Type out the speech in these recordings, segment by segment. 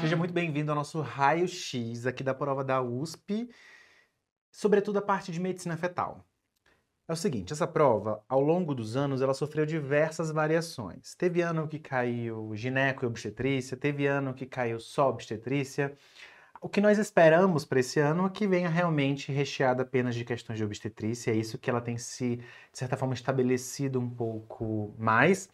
Seja muito bem-vindo ao nosso raio-x aqui da prova da USP, sobretudo a parte de medicina fetal. É o seguinte, essa prova, ao longo dos anos, ela sofreu diversas variações. Teve ano que caiu gineco e obstetrícia, teve ano que caiu só obstetrícia. O que nós esperamos para esse ano é que venha realmente recheada apenas de questões de obstetrícia, é isso que ela tem se, de certa forma, estabelecido um pouco mais.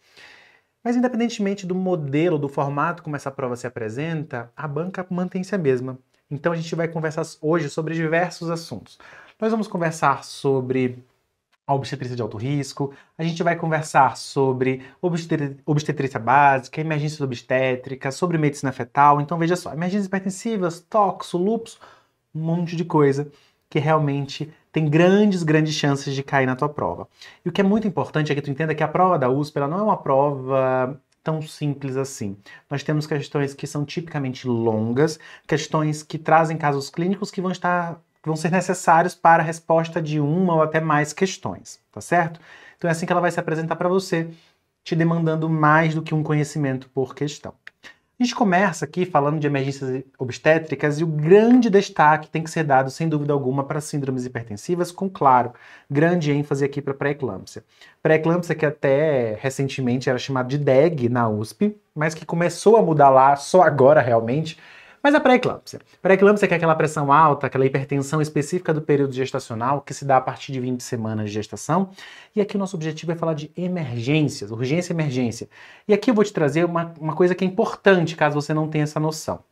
Mas independentemente do modelo, do formato como essa prova se apresenta, a banca mantém-se a mesma. Então a gente vai conversar hoje sobre diversos assuntos. Nós vamos conversar sobre a obstetrícia de alto risco, a gente vai conversar sobre obstetrícia básica, emergências obstétricas, sobre medicina fetal. Então veja só, emergências hipertensivas, toxo, lúpus, um monte de coisa que realmente tem grandes chances de cair na tua prova. E o que é muito importante é que tu entenda que a prova da USP ela não é uma prova tão simples assim. Nós temos questões que são tipicamente longas, questões que trazem casos clínicos que vão ser necessários para a resposta de uma ou até mais questões, tá certo? Então é assim que ela vai se apresentar para você, te demandando mais do que um conhecimento por questão. A gente começa aqui falando de emergências obstétricas e o grande destaque tem que ser dado, sem dúvida alguma, para síndromes hipertensivas, com, claro, grande ênfase aqui para pré-eclâmpsia. Pré-eclâmpsia que até recentemente era chamado de DEG na USP, mas que começou a mudar lá só agora realmente. Mas a pré-eclâmpsia. Pré-eclâmpsia que é aquela pressão alta, aquela hipertensão específica do período gestacional, que se dá a partir de 20 semanas de gestação. E aqui o nosso objetivo é falar de emergências, urgência e emergência. E aqui eu vou te trazer uma coisa que é importante, caso você não tenha essa noção.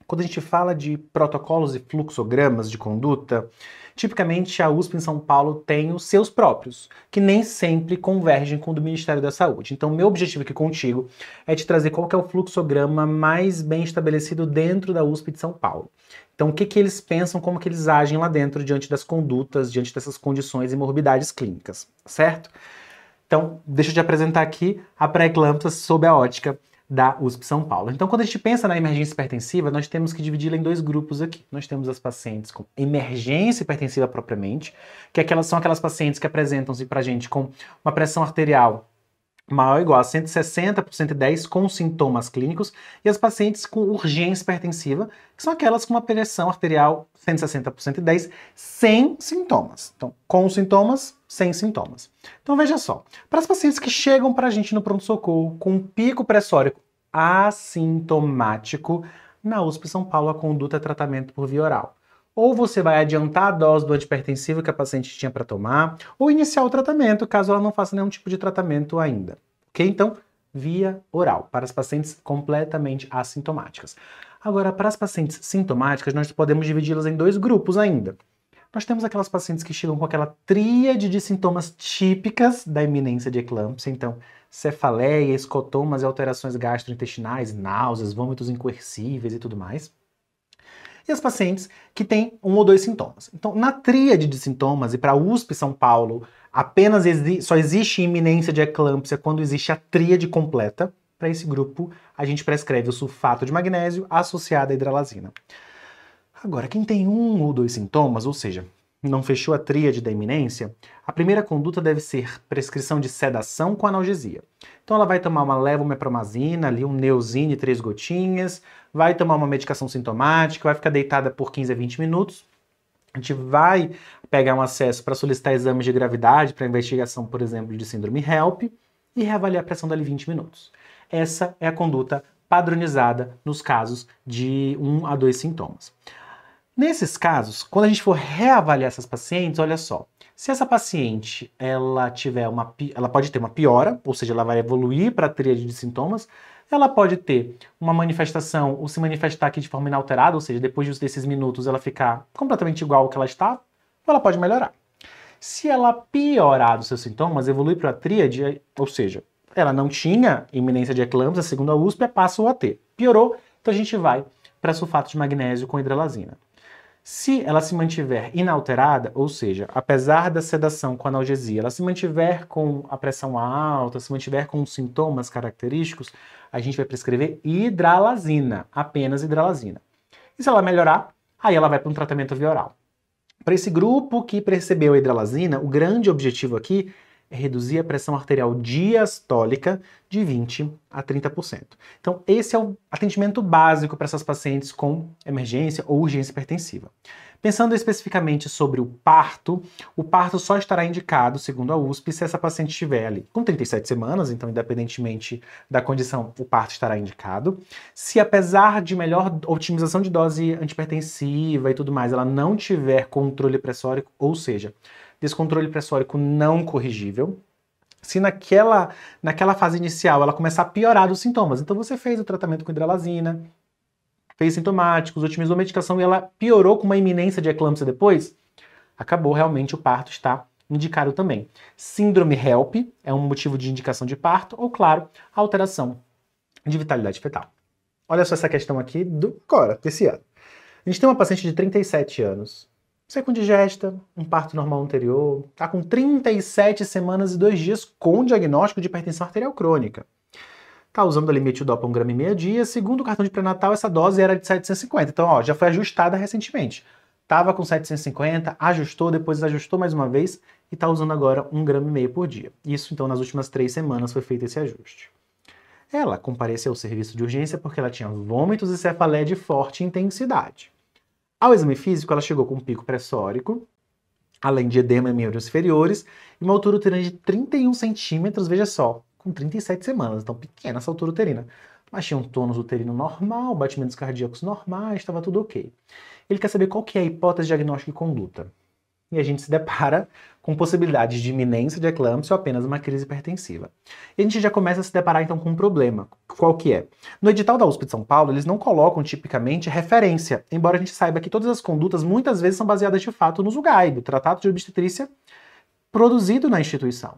Quando a gente fala de protocolos e fluxogramas de conduta, tipicamente a USP em São Paulo tem os seus próprios, que nem sempre convergem com o do Ministério da Saúde. Então, meu objetivo aqui contigo é te trazer qual que é o fluxograma mais bem estabelecido dentro da USP de São Paulo. Então, o que que eles pensam, como que eles agem lá dentro diante das condutas, diante dessas condições e morbidades clínicas, certo? Então, deixa eu te apresentar aqui a pré-eclâmpsia sob a ótica da USP São Paulo. Então, quando a gente pensa na emergência hipertensiva, nós temos que dividi-la em dois grupos aqui. Nós temos as pacientes com emergência hipertensiva propriamente, que são aquelas pacientes que apresentam-se pra gente com uma pressão arterial maior ou igual a 160 por 110 com sintomas clínicos, e as pacientes com urgência hipertensiva, que são aquelas com uma pressão arterial 160 por 110 sem sintomas. Então, com sintomas, sem sintomas. Então, veja só, para as pacientes que chegam para a gente no pronto-socorro com um pico pressórico assintomático, na USP São Paulo a conduta é tratamento por via oral. Ou você vai adiantar a dose do antihipertensivo que a paciente tinha para tomar, ou iniciar o tratamento, caso ela não faça nenhum tipo de tratamento ainda. Ok? Então, via oral, para as pacientes completamente assintomáticas. Agora, para as pacientes sintomáticas, nós podemos dividi-las em dois grupos ainda. Nós temos aquelas pacientes que chegam com aquela tríade de sintomas típicas da iminência de eclâmpsia, então cefaleia, escotomas e alterações gastrointestinais, náuseas, vômitos incoercíveis e tudo mais. E as pacientes que têm um ou dois sintomas. Então, na tríade de sintomas, e para a USP São Paulo, só existe iminência de eclâmpsia quando existe a tríade completa. Para esse grupo, a gente prescreve o sulfato de magnésio associado à hidralazina. Agora, quem tem um ou dois sintomas, ou seja, não fechou a tríade da iminência, a primeira conduta deve ser prescrição de sedação com analgesia. Então ela vai tomar uma levomepromazina, ali um Neosine, 3 gotinhas, vai tomar uma medicação sintomática, vai ficar deitada por 15 a 20 minutos. A gente vai pegar um acesso para solicitar exames de gravidade, para investigação, por exemplo, de síndrome HELP, e reavaliar a pressão dali 20 minutos. Essa é a conduta padronizada nos casos de 1 a 2 sintomas. Nesses casos, quando a gente for reavaliar essas pacientes, olha só, se essa paciente ela pode ter uma piora, ou seja, ela vai evoluir para a tríade de sintomas, ela pode ter uma manifestação ou se manifestar aqui de forma inalterada, ou seja, depois desses minutos ela ficar completamente igual ao que ela estava, ou ela pode melhorar. Se ela piorar dos seus sintomas, evoluir para a tríade, ou seja, ela não tinha iminência de eclâmpsia, segundo a USP, passou a ter. Piorou, então a gente vai para sulfato de magnésio com hidralazina. Se ela se mantiver inalterada, ou seja, apesar da sedação com analgesia, ela se mantiver com a pressão alta, se mantiver com sintomas característicos, a gente vai prescrever hidralazina, apenas hidralazina. E se ela melhorar, aí ela vai para um tratamento via oral. Para esse grupo que percebeu a hidralazina, o grande objetivo aqui é reduzir a pressão arterial diastólica de 20% a 30%. Então, esse é o atendimento básico para essas pacientes com emergência ou urgência hipertensiva. Pensando especificamente sobre o parto só estará indicado, segundo a USP, se essa paciente estiver ali com 37 semanas, então independentemente da condição, o parto estará indicado. Se apesar de melhor otimização de dose antihipertensiva e tudo mais, ela não tiver controle pressórico, ou seja, descontrole pressórico não corrigível, se naquela fase inicial ela começar a piorar os sintomas, então você fez o tratamento com hidralazina, fez sintomáticos, otimizou a medicação e ela piorou com uma iminência de eclâmpsia depois, acabou realmente o parto está indicado também. Síndrome HELP é um motivo de indicação de parto, ou claro, alteração de vitalidade fetal. Olha só essa questão aqui desse ano. A gente tem uma paciente de 37 anos, secundigesta, um parto normal anterior, está com 37 semanas e 2 dias com diagnóstico de hipertensão arterial crônica. Está usando ali metildopa 1,5 gramas dia. Segundo o cartão de pré-natal, essa dose era de 750. Então, ó, já foi ajustada recentemente. Estava com 750, ajustou, depois ajustou mais uma vez e está usando agora 1,5 gramas por dia. Isso, então, nas últimas 3 semanas foi feito esse ajuste. Ela compareceu ao serviço de urgência porque ela tinha vômitos e cefaleia de forte intensidade. Ao exame físico, ela chegou com um pico pressórico, além de edema em membros inferiores, e uma altura uterina de 31 centímetros, veja só, com 37 semanas, então pequena essa altura uterina. Mas tinha um tônus uterino normal, batimentos cardíacos normais, estava tudo ok. Ele quer saber qual que é a hipótese diagnóstica e conduta. E a gente se depara com possibilidades de iminência de eclâmpsia ou apenas uma crise hipertensiva. E a gente já começa a se deparar então com um problema. Qual que é? No edital da USP de São Paulo, eles não colocam tipicamente referência, embora a gente saiba que todas as condutas muitas vezes são baseadas de fato no ZUGAIB, o Tratado de Obstetrícia produzido na instituição.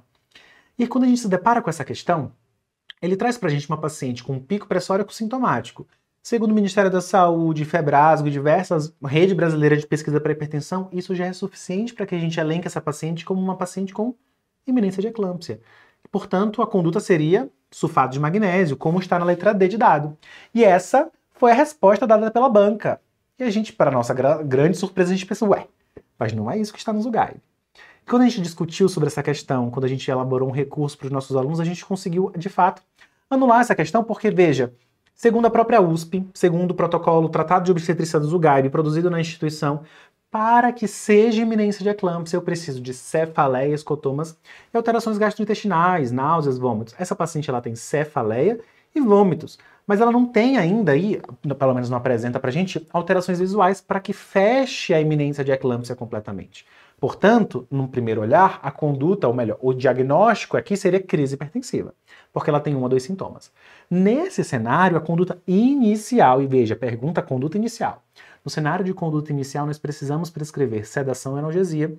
E quando a gente se depara com essa questão, ele traz pra gente uma paciente com um pico pressórico sintomático. Segundo o Ministério da Saúde, Febrasgo e diversas redes brasileiras de pesquisa para hipertensão, isso já é suficiente para que a gente elenque essa paciente como uma paciente com iminência de eclâmpsia. Portanto, a conduta seria sulfato de magnésio, como está na letra D de dado. E essa foi a resposta dada pela banca. E a gente, para nossa grande surpresa, a gente pensou, ué, mas não é isso que está no ZUGAIB. Quando a gente discutiu sobre essa questão, quando a gente elaborou um recurso para os nossos alunos, a gente conseguiu, de fato, anular essa questão, porque, veja, segundo a própria USP, segundo o protocolo Tratado de Obstetrícia do ZUGAIB, produzido na instituição, para que seja iminência de eclâmpsia, eu preciso de cefaleia, escotomas e alterações gastrointestinais, náuseas, vômitos. Essa paciente ela tem cefaleia e vômitos, mas ela não tem ainda aí, pelo menos não apresenta pra gente, alterações visuais para que feche a iminência de eclâmpsia completamente. Portanto, num primeiro olhar, a conduta, ou melhor, o diagnóstico aqui seria crise hipertensiva, porque ela tem 1 ou 2 sintomas. Nesse cenário, a conduta inicial, e veja, pergunta conduta inicial. No cenário de conduta inicial, nós precisamos prescrever sedação e analgesia,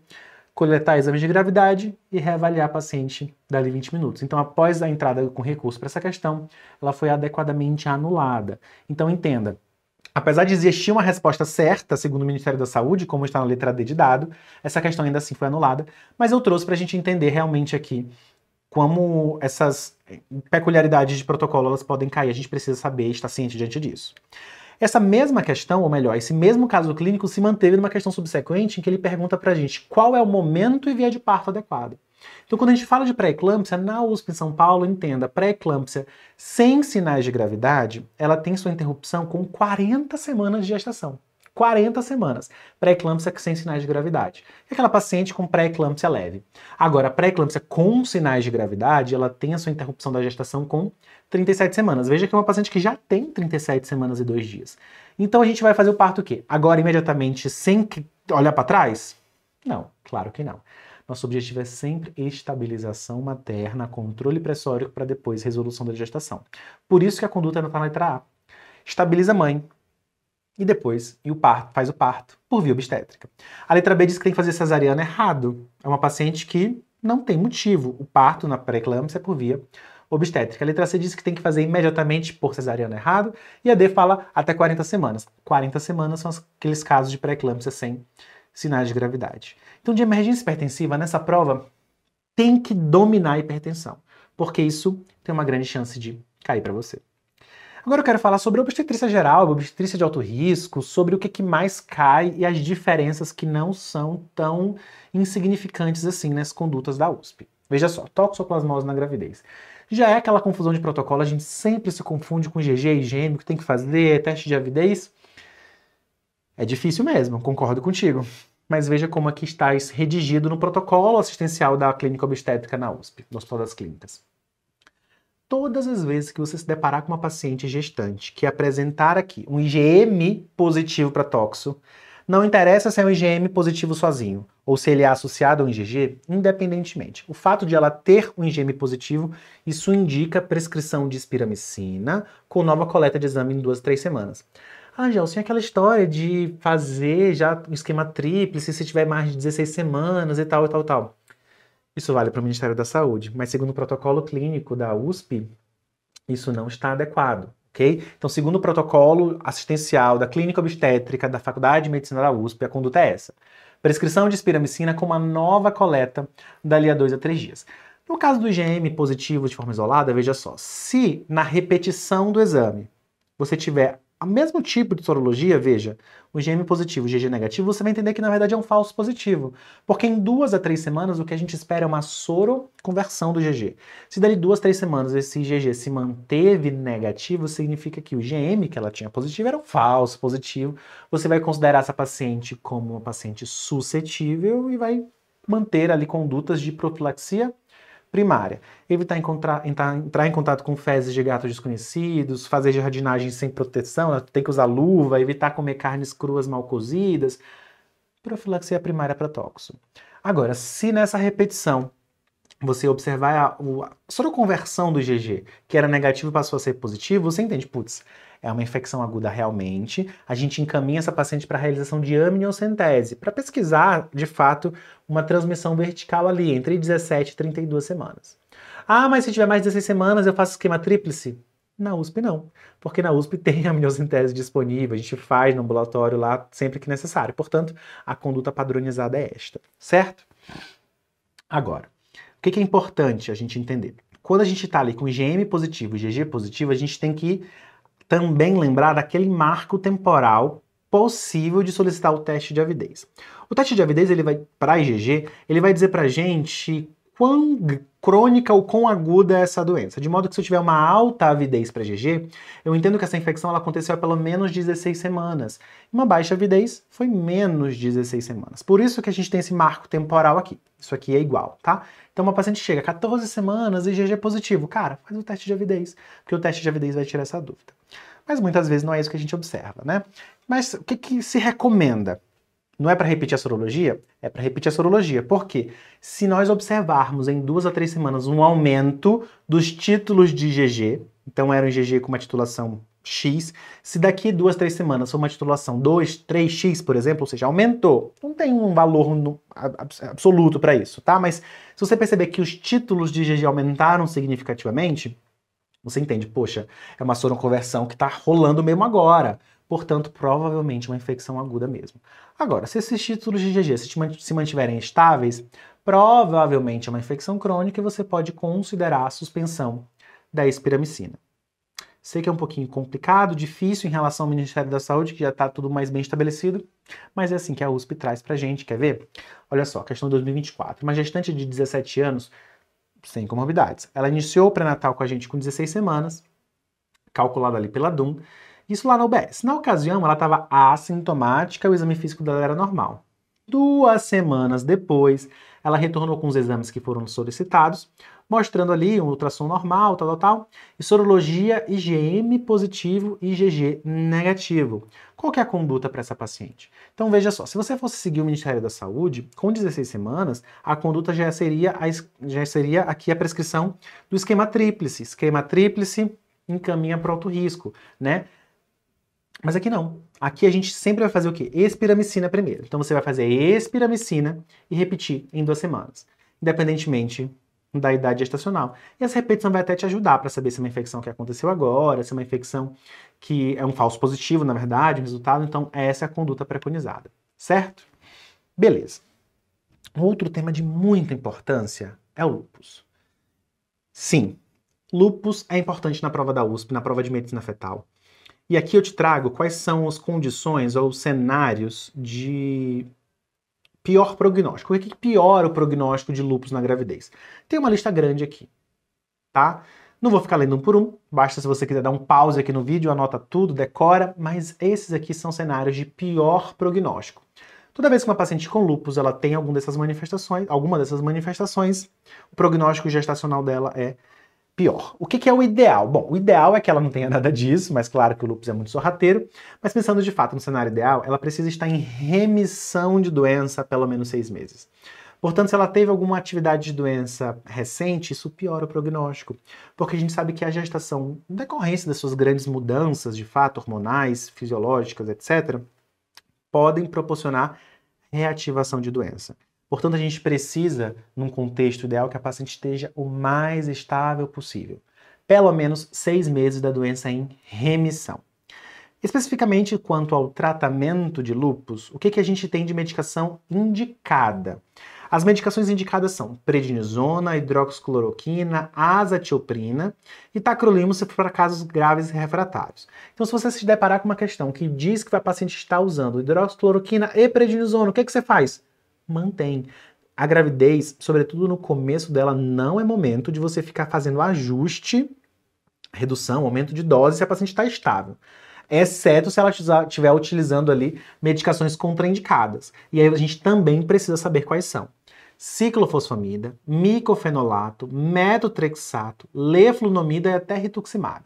coletar exames de gravidade e reavaliar a paciente dali 20 minutos. Então, após a entrada com recurso para essa questão, ela foi adequadamente anulada. Então, entenda, apesar de existir uma resposta certa, segundo o Ministério da Saúde, como está na letra D de dado, essa questão ainda assim foi anulada, mas eu trouxe para a gente entender realmente aqui como essas peculiaridades de protocolo elas podem cair. A gente precisa saber e estar ciente diante disso. Essa mesma questão, ou melhor, esse mesmo caso clínico se manteve numa questão subsequente em que ele pergunta pra gente qual é o momento e via de parto adequado. Então, quando a gente fala de pré-eclâmpsia, na USP em São Paulo, entenda, pré-eclâmpsia sem sinais de gravidade, ela tem sua interrupção com 40 semanas de gestação. 40 semanas. Pré-eclâmpsia sem sinais de gravidade. É aquela paciente com pré-eclâmpsia leve. Agora, a pré-eclâmpsia com sinais de gravidade, ela tem a sua interrupção da gestação com 37 semanas. Veja que é uma paciente que já tem 37 semanas e 2 dias. Então a gente vai fazer o parto o quê? Agora, imediatamente, sem olhar para trás? Não, claro que não. Nosso objetivo é sempre estabilização materna, controle pressórico para depois resolução da gestação. Por isso que a conduta não está na letra A. Estabiliza a mãe, e depois faz o parto por via obstétrica. A letra B diz que tem que fazer cesariana errado. É uma paciente que não tem motivo. O parto na pré-eclâmpsia é por via obstétrica. A letra C diz que tem que fazer imediatamente por cesariana errado, e a D fala até 40 semanas. 40 semanas são aqueles casos de pré-eclâmpsia sem sinais de gravidade. Então, de emergência hipertensiva, nessa prova, tem que dominar a hipertensão, porque isso tem uma grande chance de cair para você. Agora eu quero falar sobre obstetrícia geral, obstetrícia de alto risco, sobre o que mais cai e as diferenças que não são tão insignificantes assim nas condutas da USP. Veja só, toxoplasmose na gravidez. Já é aquela confusão de protocolo, a gente sempre se confunde com GG e IgM, o que tem que fazer, teste de avidez. É difícil mesmo, concordo contigo. Mas veja como aqui está redigido no protocolo assistencial da clínica obstétrica na USP, no Hospital das Clínicas. Todas as vezes que você se deparar com uma paciente gestante que apresentar aqui um IgM positivo para toxo, não interessa se é um IgM positivo sozinho ou se ele é associado ao IgG, independentemente. O fato de ela ter um IgM positivo, isso indica prescrição de espiramicina com nova coleta de exame em 2 a 3 semanas. Ah, Gelson, aquela história de fazer já um esquema tríplice se tiver mais de 16 semanas e tal, e tal, e tal. Isso vale para o Ministério da Saúde, mas segundo o protocolo clínico da USP, isso não está adequado, ok? Então, segundo o protocolo assistencial da Clínica Obstétrica da Faculdade de Medicina da USP, a conduta é essa. Prescrição de espiramicina com uma nova coleta dali a 2 a 3 dias. No caso do IgM positivo de forma isolada, veja só, se na repetição do exame você tiver o mesmo tipo de sorologia, veja, o IgM positivo e o IgG negativo, você vai entender que na verdade é um falso positivo. Porque em 2 a 3 semanas o que a gente espera é uma soroconversão do IgG. Se dali 2 a 3 semanas esse IgG se manteve negativo, significa que o IgM que ela tinha positivo era um falso positivo. Você vai considerar essa paciente como uma paciente suscetível e vai manter ali condutas de profilaxia primária. Evitar entrar em contato com fezes de gatos desconhecidos, fazer jardinagem sem proteção, tem que usar luva, evitar comer carnes cruas mal cozidas. Profilaxia primária para toxo. Agora, se nessa repetição você observar a soroconversão do IgG, que era negativo e passou a ser positivo, você entende, putz, é uma infecção aguda realmente, a gente encaminha essa paciente para a realização de amniocentese, para pesquisar, de fato, uma transmissão vertical ali, entre 17 e 32 semanas. Ah, mas se tiver mais de 16 semanas eu faço esquema tríplice? Na USP não, porque na USP tem amniocentese disponível, a gente faz no ambulatório lá sempre que necessário, portanto, a conduta padronizada é esta, certo? Agora, o que é importante a gente entender? Quando a gente está ali com IgM positivo e IgG positivo, a gente tem que também lembrar daquele marco temporal possível de solicitar o teste de avidez. O teste de avidez, ele vai para IgG, ele vai dizer pra gente quão crônica ou quão aguda é essa doença. De modo que se eu tiver uma alta avidez para IgG, eu entendo que essa infecção ela aconteceu há pelo menos 16 semanas. Uma baixa avidez foi menos de 16 semanas. Por isso que a gente tem esse marco temporal aqui. Isso aqui é igual, tá? Então uma paciente chega a 14 semanas e IgG positivo. Cara, faz o teste de avidez, porque o teste de avidez vai tirar essa dúvida. Mas muitas vezes não é isso que a gente observa, né? Mas o que se recomenda? Não é para repetir a sorologia? É para repetir a sorologia. Por quê? Se nós observarmos em 2 a 3 semanas um aumento dos títulos de IgG, então era um IgG com uma titulação X, se daqui 2 a 3 semanas for uma titulação 2, 3x, por exemplo, ou seja, aumentou, não tem um valor absoluto para isso, tá? Mas se você perceber que os títulos de IgG aumentaram significativamente, você entende, poxa, é uma soroconversão que está rolando mesmo agora. Portanto, provavelmente uma infecção aguda mesmo. Agora, se esses títulos de IgG se mantiverem estáveis, provavelmente é uma infecção crônica e você pode considerar a suspensão da espiramicina. Sei que é um pouquinho complicado, difícil em relação ao Ministério da Saúde, que já está tudo mais bem estabelecido, mas é assim que a USP traz pra gente, quer ver? Olha só, questão 2024. Uma gestante de 17 anos, sem comorbidades. Ela iniciou o pré-natal com a gente com 16 semanas, calculado ali pela DUM, isso lá na UBS. Na ocasião, ela estava assintomática e o exame físico dela era normal. 2 semanas depois, ela retornou com os exames que foram solicitados, mostrando ali um ultrassom normal, tal, e sorologia IgM positivo e IgG negativo. Qual que é a conduta para essa paciente? Então veja só, se você fosse seguir o Ministério da Saúde, com 16 semanas, a conduta já seria aqui a prescrição do esquema tríplice. Esquema tríplice encaminha para alto risco, né? Mas aqui não. Aqui a gente sempre vai fazer o quê? Espiramicina primeiro. Então você vai fazer espiramicina e repetir em 2 semanas. Independentemente da idade gestacional. E essa repetição vai até te ajudar para saber se é uma infecção que aconteceu agora, se é uma infecção que é um falso positivo, na verdade, o resultado. Então, essa é a conduta preconizada, certo? Beleza. Outro tema de muita importância é o lúpus. Sim, lúpus é importante na prova da USP, na prova de medicina fetal. E aqui eu te trago quais são as condições ou os cenários de pior prognóstico. O que piora o prognóstico de lúpus na gravidez? Tem uma lista grande aqui, tá? Não vou ficar lendo um por um, basta se você quiser dar um pause aqui no vídeo, anota tudo, decora, mas esses aqui são cenários de pior prognóstico. Toda vez que uma paciente com lúpus ela tem alguma dessas manifestações, o prognóstico gestacional dela é pior. O que é o ideal? Bom, o ideal é que ela não tenha nada disso, mas claro que o lúpus é muito sorrateiro, mas pensando de fato no cenário ideal, ela precisa estar em remissão de doença há pelo menos 6 meses. Portanto, se ela teve alguma atividade de doença recente, isso piora o prognóstico, porque a gente sabe que a gestação, em decorrência das suas grandes mudanças de fato, hormonais, fisiológicas, etc., podem proporcionar reativação de doença. Portanto, a gente precisa, num contexto ideal, que a paciente esteja o mais estável possível. Pelo menos 6 meses da doença em remissão. Especificamente quanto ao tratamento de lúpus, o que a gente tem de medicação indicada? As medicações indicadas são prednisona, hidroxicloroquina, azatioprina e tacrolimus para casos graves e refratários. Então, se você se deparar com uma questão que diz que a paciente está usando hidroxicloroquina e prednisona, o que você faz? Mantém. A gravidez, sobretudo no começo dela, não é momento de você ficar fazendo ajuste, redução, aumento de dose se a paciente está estável. Exceto se ela estiver utilizando ali medicações contraindicadas. E aí a gente também precisa saber quais são. Ciclofosfamida, micofenolato, metotrexato, leflunomida e até rituximab.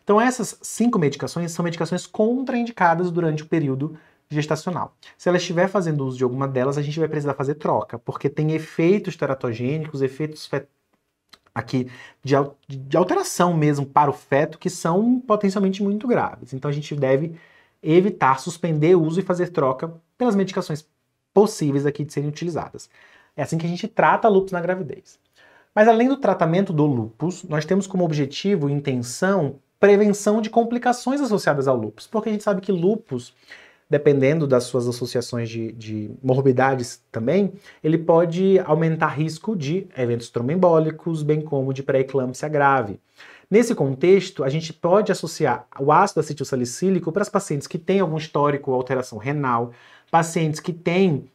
Então essas 5 medicações são medicações contraindicadas durante o período gestacional. Se ela estiver fazendo uso de alguma delas, a gente vai precisar fazer troca, porque tem efeitos teratogênicos, efeitos aqui de alteração mesmo para o feto que são potencialmente muito graves. Então a gente deve evitar, suspender o uso e fazer troca pelas medicações possíveis aqui de serem utilizadas. É assim que a gente trata lúpus na gravidez. Mas além do tratamento do lúpus, nós temos como objetivo e intenção prevenção de complicações associadas ao lúpus, porque a gente sabe que lúpus, dependendo das suas associações de morbidades também, ele pode aumentar risco de eventos tromboembólicos, bem como de pré-eclâmpsia grave. Nesse contexto, a gente pode associar o ácido acetilsalicílico para as pacientes que têm algum histórico ou alteração renal, pacientes que têm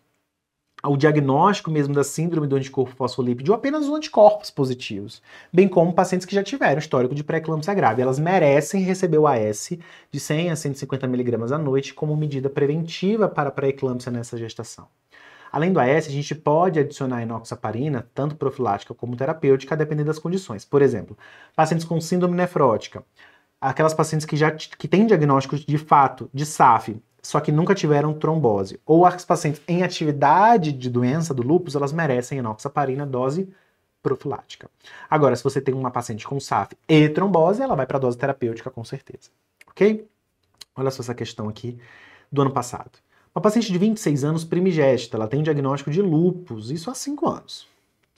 o diagnóstico mesmo da síndrome do anticorpo fosfolípido ou apenas os anticorpos positivos, bem como pacientes que já tiveram histórico de pré-eclâmpsia grave. Elas merecem receber o AS de 100 a 150 mg à noite como medida preventiva para a pré-eclâmpsia nessa gestação. Além do AS, a gente pode adicionar enoxaparina, tanto profilática como terapêutica, dependendo das condições. Por exemplo, pacientes com síndrome nefrótica, aquelas pacientes que têm diagnóstico de fato de SAF, só que nunca tiveram trombose, ou as pacientes em atividade de doença do lúpus, elas merecem enoxaparina dose profilática. Agora, se você tem uma paciente com SAF e trombose, ela vai para a dose terapêutica com certeza, ok? Olha só essa questão aqui do ano passado. Uma paciente de 26 anos primigesta, ela tem diagnóstico de lúpus, isso há 5 anos.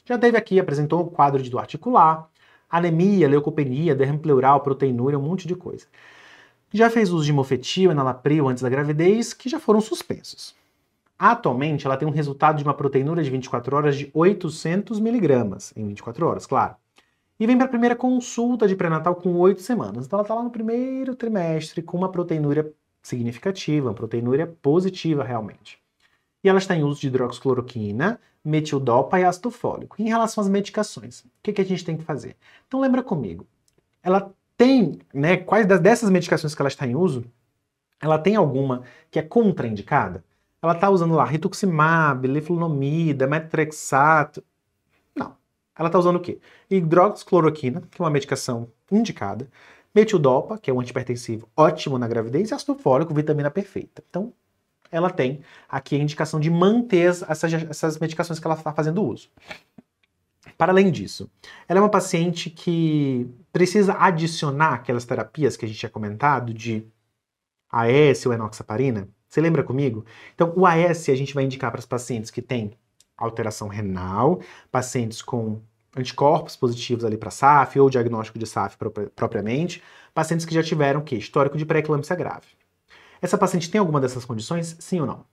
Já teve aqui, apresentou um quadro de dor articular, anemia, leucopenia, derrame pleural, proteinúria, um monte de coisa. Já fez uso de mofetil, enalapril antes da gravidez, que já foram suspensos. Atualmente, ela tem um resultado de uma proteinúria de 24 horas de 800 mg, em 24 horas, claro. E vem para a primeira consulta de pré-natal com 8 semanas. Então ela está lá no primeiro trimestre com uma proteinúria significativa, uma proteinúria positiva realmente. E ela está em uso de hidroxicloroquina, metildopa e ácido fólico. Em relação às medicações, o que a gente tem que fazer? Então lembra comigo, ela tem, né, quais dessas medicações que ela está em uso, ela tem alguma que é contraindicada? Ela está usando lá rituximab, leflunomida, metotrexato? Não. Ela está usando o quê? Hidroxicloroquina, que é uma medicação indicada, metildopa, que é um antihipertensivo ótimo na gravidez, e ácido fólico, vitamina perfeita. Então, ela tem aqui a indicação de manter essas medicações que ela está fazendo uso. Para além disso, ela é uma paciente que precisa adicionar aquelas terapias que a gente tinha comentado de AS ou enoxaparina. Você lembra comigo? Então, o AS a gente vai indicar para as pacientes que têm alteração renal, pacientes com anticorpos positivos ali para SAF ou diagnóstico de SAF propriamente, pacientes que já tiveram o quê? Histórico de pré-eclâmpsia grave. Essa paciente tem alguma dessas condições? Sim ou não?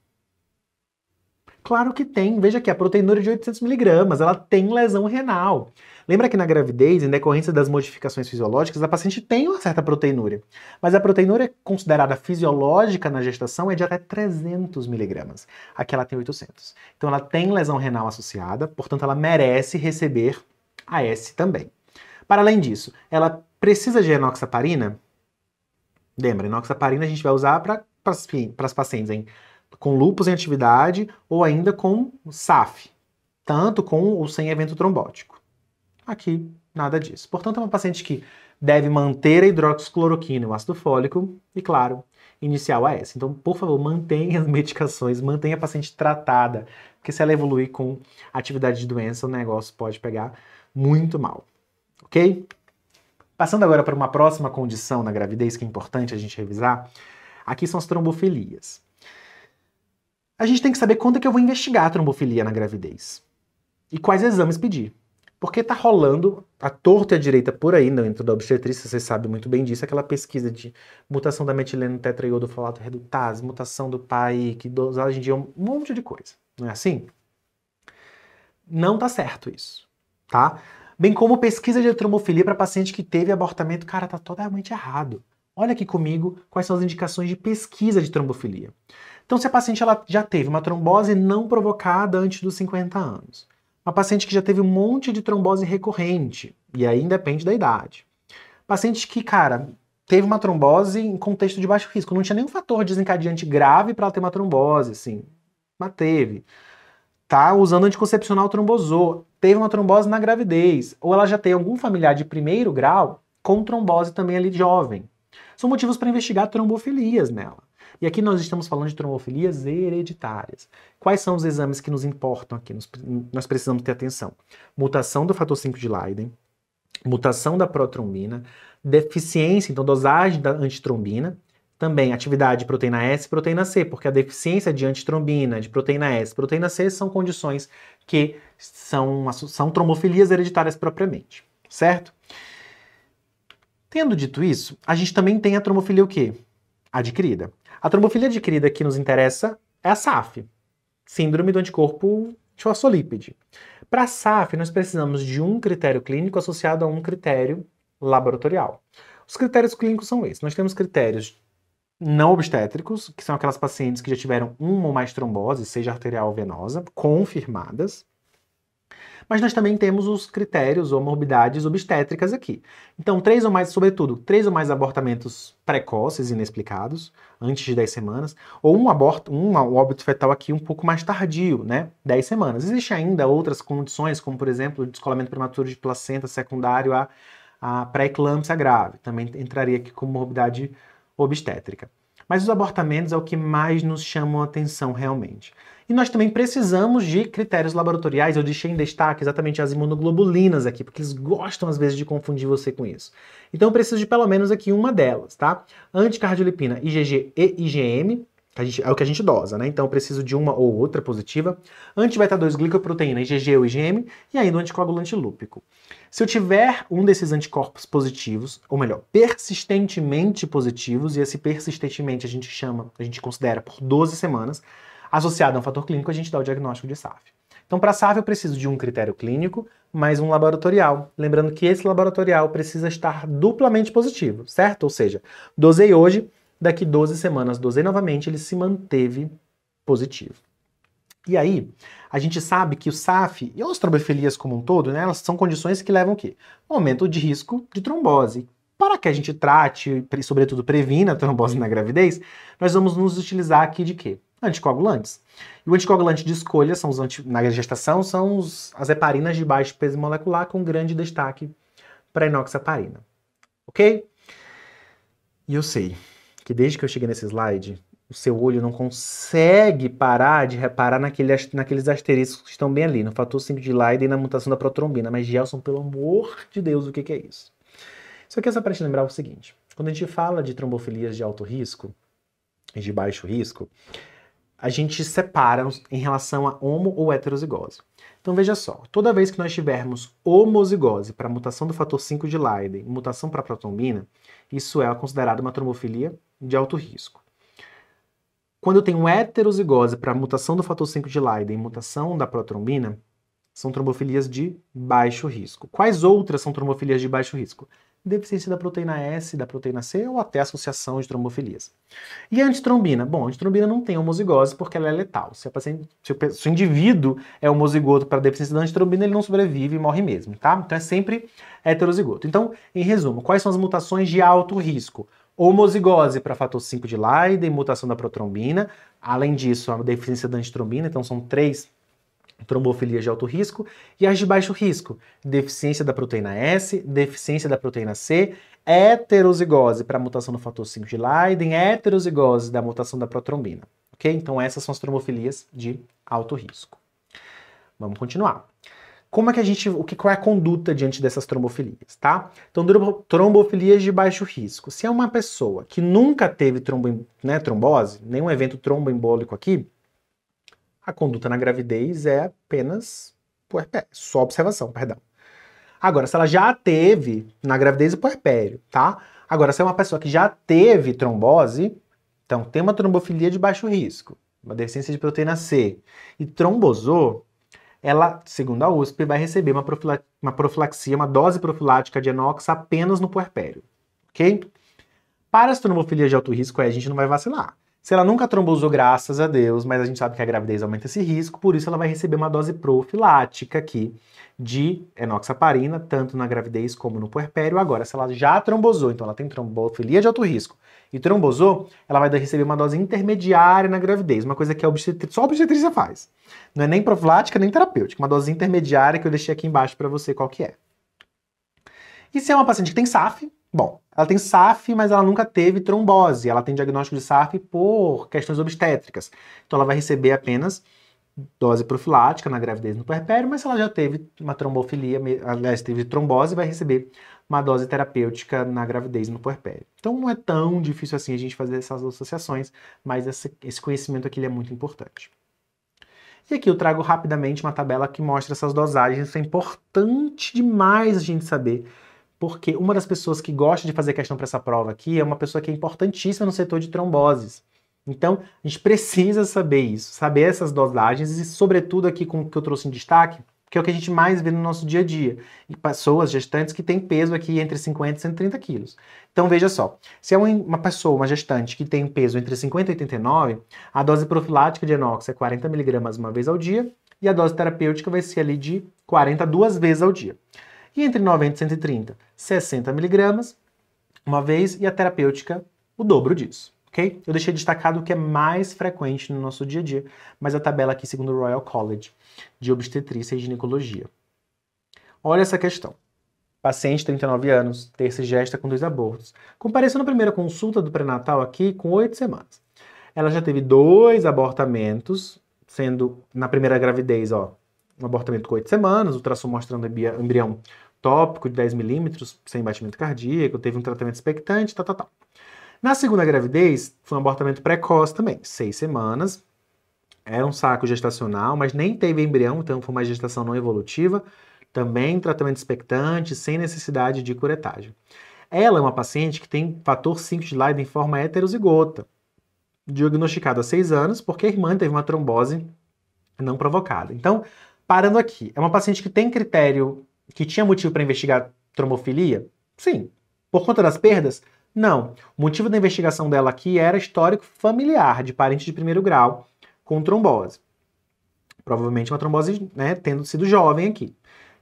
Claro que tem. Veja aqui, a proteinúria de 800 miligramas, ela tem lesão renal. Lembra que na gravidez, em decorrência das modificações fisiológicas, a paciente tem uma certa proteinúria. Mas a proteinúria considerada fisiológica na gestação é de até 300 miligramas. Aqui ela tem 800. Então ela tem lesão renal associada, portanto ela merece receber AS também. Para além disso, ela precisa de enoxaparina? Lembra, enoxaparina a gente vai usar para as pacientes com lúpus em atividade ou ainda com SAF, tanto com ou sem evento trombótico. Aqui, nada disso. Portanto, é uma paciente que deve manter a hidroxicloroquina e o ácido fólico e, claro, iniciar o AS. Então, por favor, mantenha as medicações, mantenha a paciente tratada, porque se ela evoluir com atividade de doença, o negócio pode pegar muito mal, ok? Passando agora para uma próxima condição na gravidez que é importante a gente revisar, aqui são as trombofilias. A gente tem que saber quando é que eu vou investigar a trombofilia na gravidez e quais exames pedir. Porque tá rolando a torta e a direita por aí dentro da obstetrícia, vocês sabem muito bem disso, aquela pesquisa de mutação da metileno tetraiodo-folato redutase, mutação do PAI, dosagem de um monte de coisa. Não é assim? Não tá certo isso, tá? Bem como pesquisa de trombofilia para paciente que teve abortamento, cara, tá totalmente errado. Olha aqui comigo quais são as indicações de pesquisa de trombofilia. Então, se a paciente ela já teve uma trombose não provocada antes dos 50 anos, uma paciente que já teve um monte de trombose recorrente, e aí independe da idade. Paciente que, cara, teve uma trombose em contexto de baixo risco, não tinha nenhum fator desencadeante grave para ela ter uma trombose, assim, mas teve. Tá usando anticoncepcional trombosou, teve uma trombose na gravidez, ou ela já tem algum familiar de primeiro grau com trombose também ali jovem. São motivos para investigar trombofilias nela. E aqui nós estamos falando de trombofilias hereditárias. Quais são os exames que nos importam aqui? Nós precisamos ter atenção. Mutação do fator 5 de Leiden, mutação da protrombina, deficiência, então dosagem da antitrombina, também atividade de proteína S e proteína C, porque a deficiência de antitrombina, de proteína S e proteína C são condições que são trombofilias hereditárias propriamente, certo? Tendo dito isso, a gente também tem a trombofilia o quê? Adquirida. A trombofilia adquirida que nos interessa é a SAF, síndrome do anticorpo fosfolípide. Para a SAF, nós precisamos de um critério clínico associado a um critério laboratorial. Os critérios clínicos são esses. Nós temos critérios não obstétricos, que são aquelas pacientes que já tiveram uma ou mais tromboses, seja arterial ou venosa, confirmadas. Mas nós também temos os critérios ou morbidades obstétricas aqui. Então, 3 ou mais, sobretudo, 3 ou mais abortamentos precoces, inexplicados, antes de 10 semanas, ou um óbito fetal aqui um pouco mais tardio, né? 10 semanas. Existem ainda outras condições, como, por exemplo, o descolamento prematuro de placenta secundário à pré-eclâmpsia grave. Também entraria aqui como morbidade obstétrica. Mas os abortamentos é o que mais nos chamam a atenção realmente. E nós também precisamos de critérios laboratoriais. Eu deixei em destaque exatamente as imunoglobulinas aqui, porque eles gostam às vezes de confundir você com isso. Então eu preciso de pelo menos aqui uma delas, tá? Anticardiolipina IgG e IgM, é o que a gente dosa, né? Então eu preciso de uma ou outra positiva. Anti-beta-2 glicoproteína IgG ou IgM e ainda o anticoagulante lúpico. Se eu tiver um desses anticorpos positivos, ou melhor, persistentemente positivos, e esse persistentemente a gente considera por 12 semanas, associado a um fator clínico, a gente dá o diagnóstico de SAF. Então, para SAF eu preciso de um critério clínico, mais um laboratorial. Lembrando que esse laboratorial precisa estar duplamente positivo, certo? Ou seja, dosei hoje, daqui 12 semanas dosei novamente, ele se manteve positivo. E aí, a gente sabe que o SAF e as trombofilias como um todo, né, elas são condições que levam o quê? Aumento de risco de trombose. Para que a gente trate e, sobretudo, previna a trombose na gravidez, nós vamos nos utilizar aqui de quê? Anticoagulantes. E o anticoagulante de escolha na gestação são as heparinas de baixo peso molecular, com grande destaque para a enoxaparina. Ok? E eu sei que desde que eu cheguei nesse slide, o seu olho não consegue parar de reparar naqueles asteriscos que estão bem ali, no fator 5 de Leiden e na mutação da protrombina. Mas, Gelson, pelo amor de Deus, o que é isso? Isso aqui é só para te lembrar o seguinte. Quando a gente fala de trombofilias de alto risco e de baixo risco, a gente separa em relação a homo ou heterozigose. Então veja só, toda vez que nós tivermos homozigose para mutação do fator 5 de Leiden, mutação para protrombina, isso é considerado uma trombofilia de alto risco. Quando eu tenho heterozigose para mutação do fator 5 de Leiden, mutação da protrombina, são trombofilias de baixo risco. Quais outras são trombofilias de baixo risco? Deficiência da proteína S, da proteína C ou até associação de trombofilias. E a antitrombina? Bom, a antitrombina não tem homozigose porque ela é letal. Se o indivíduo é homozigoto para deficiência da antitrombina, ele não sobrevive e morre mesmo, tá? Então é sempre heterozigoto. Então, em resumo, quais são as mutações de alto risco? Homozigose para fator 5 de Leiden, mutação da protrombina. Além disso, a deficiência da antitrombina, então são 3 trombofilias de alto risco, e as de baixo risco, deficiência da proteína S, deficiência da proteína C, heterozigose para a mutação do fator 5 de Leiden, heterozigose da mutação da protrombina, ok? Então essas são as trombofilias de alto risco. Vamos continuar. Como é que qual é a conduta diante dessas trombofilias, tá? Então, trombofilias de baixo risco. Se é uma pessoa que nunca teve trombose, nenhum evento tromboembólico aqui, a conduta na gravidez é apenas puerpério, só observação, perdão. Agora, se ela já teve na gravidez e puerpério, tá? Agora, se é uma pessoa que já teve trombose, então tem uma trombofilia de baixo risco, uma deficiência de proteína C, e trombosou, ela, segundo a USP, vai receber uma profilaxia, uma dose profilática de enox apenas no puerpério, ok? Para as trombofilias de alto risco, a gente não vai vacilar. Se ela nunca trombosou, graças a Deus, mas a gente sabe que a gravidez aumenta esse risco, por isso ela vai receber uma dose profilática aqui de enoxaparina, tanto na gravidez como no puerpério. Agora, se ela já trombosou, então ela tem trombofilia de alto risco e trombosou, ela vai receber uma dose intermediária na gravidez, uma coisa que só a obstetrícia faz. Não é nem profilática nem terapêutica, uma dose intermediária que eu deixei aqui embaixo para você qual que é. E se é uma paciente que tem SAF, bom, ela tem SAF, mas ela nunca teve trombose. Ela tem diagnóstico de SAF por questões obstétricas. Então ela vai receber apenas dose profilática na gravidez no puerpério, mas se ela já teve uma trombofilia, aliás, teve trombose, vai receber uma dose terapêutica na gravidez no puerpério. Então não é tão difícil assim a gente fazer essas associações, mas esse conhecimento aqui é muito importante. E aqui eu trago rapidamente uma tabela que mostra essas dosagens. Isso é importante demais a gente saber, porque uma das pessoas que gosta de fazer questão para essa prova aqui é uma pessoa que é importantíssima no setor de tromboses. Então, a gente precisa saber isso, saber essas dosagens e, sobretudo, aqui com o que eu trouxe em destaque, que é o que a gente mais vê no nosso dia a dia. E pessoas gestantes que têm peso aqui entre 50 e 130 quilos. Então, veja só, se é uma pessoa, uma gestante, que tem um peso entre 50 e 89, a dose profilática de enox é 40 mg uma vez ao dia, e a dose terapêutica vai ser ali de 40 duas vezes ao dia. E entre 90 e 130, 60 mg uma vez, e a terapêutica o dobro disso, ok? Eu deixei destacado o que é mais frequente no nosso dia a dia, mas a tabela aqui segundo o Royal College de Obstetrícia e Ginecologia. Olha essa questão. Paciente, 39 anos, terça gesta com 2 abortos. Compareceu na primeira consulta do pré-natal aqui com 8 semanas. Ela já teve 2 abortamentos, sendo na primeira gravidez, ó, um abortamento com 8 semanas, ultrassom mostrando embrião tópico de 10 milímetros, sem batimento cardíaco, teve um tratamento expectante, tal. Na segunda gravidez, foi um abortamento precoce também, 6 semanas, era um saco gestacional, mas nem teve embrião, então foi uma gestação não evolutiva, também tratamento expectante, sem necessidade de curetagem. Ela é uma paciente que tem fator 5 de Leiden em forma heterozigota, diagnosticada há 6 anos, porque a irmã teve uma trombose não provocada. Então, parando aqui, é uma paciente que tem critério, que tinha motivo para investigar trombofilia? Sim. Por conta das perdas? Não. O motivo da investigação dela aqui era histórico familiar, de parente de primeiro grau, com trombose. Provavelmente uma trombose, né, tendo sido jovem aqui.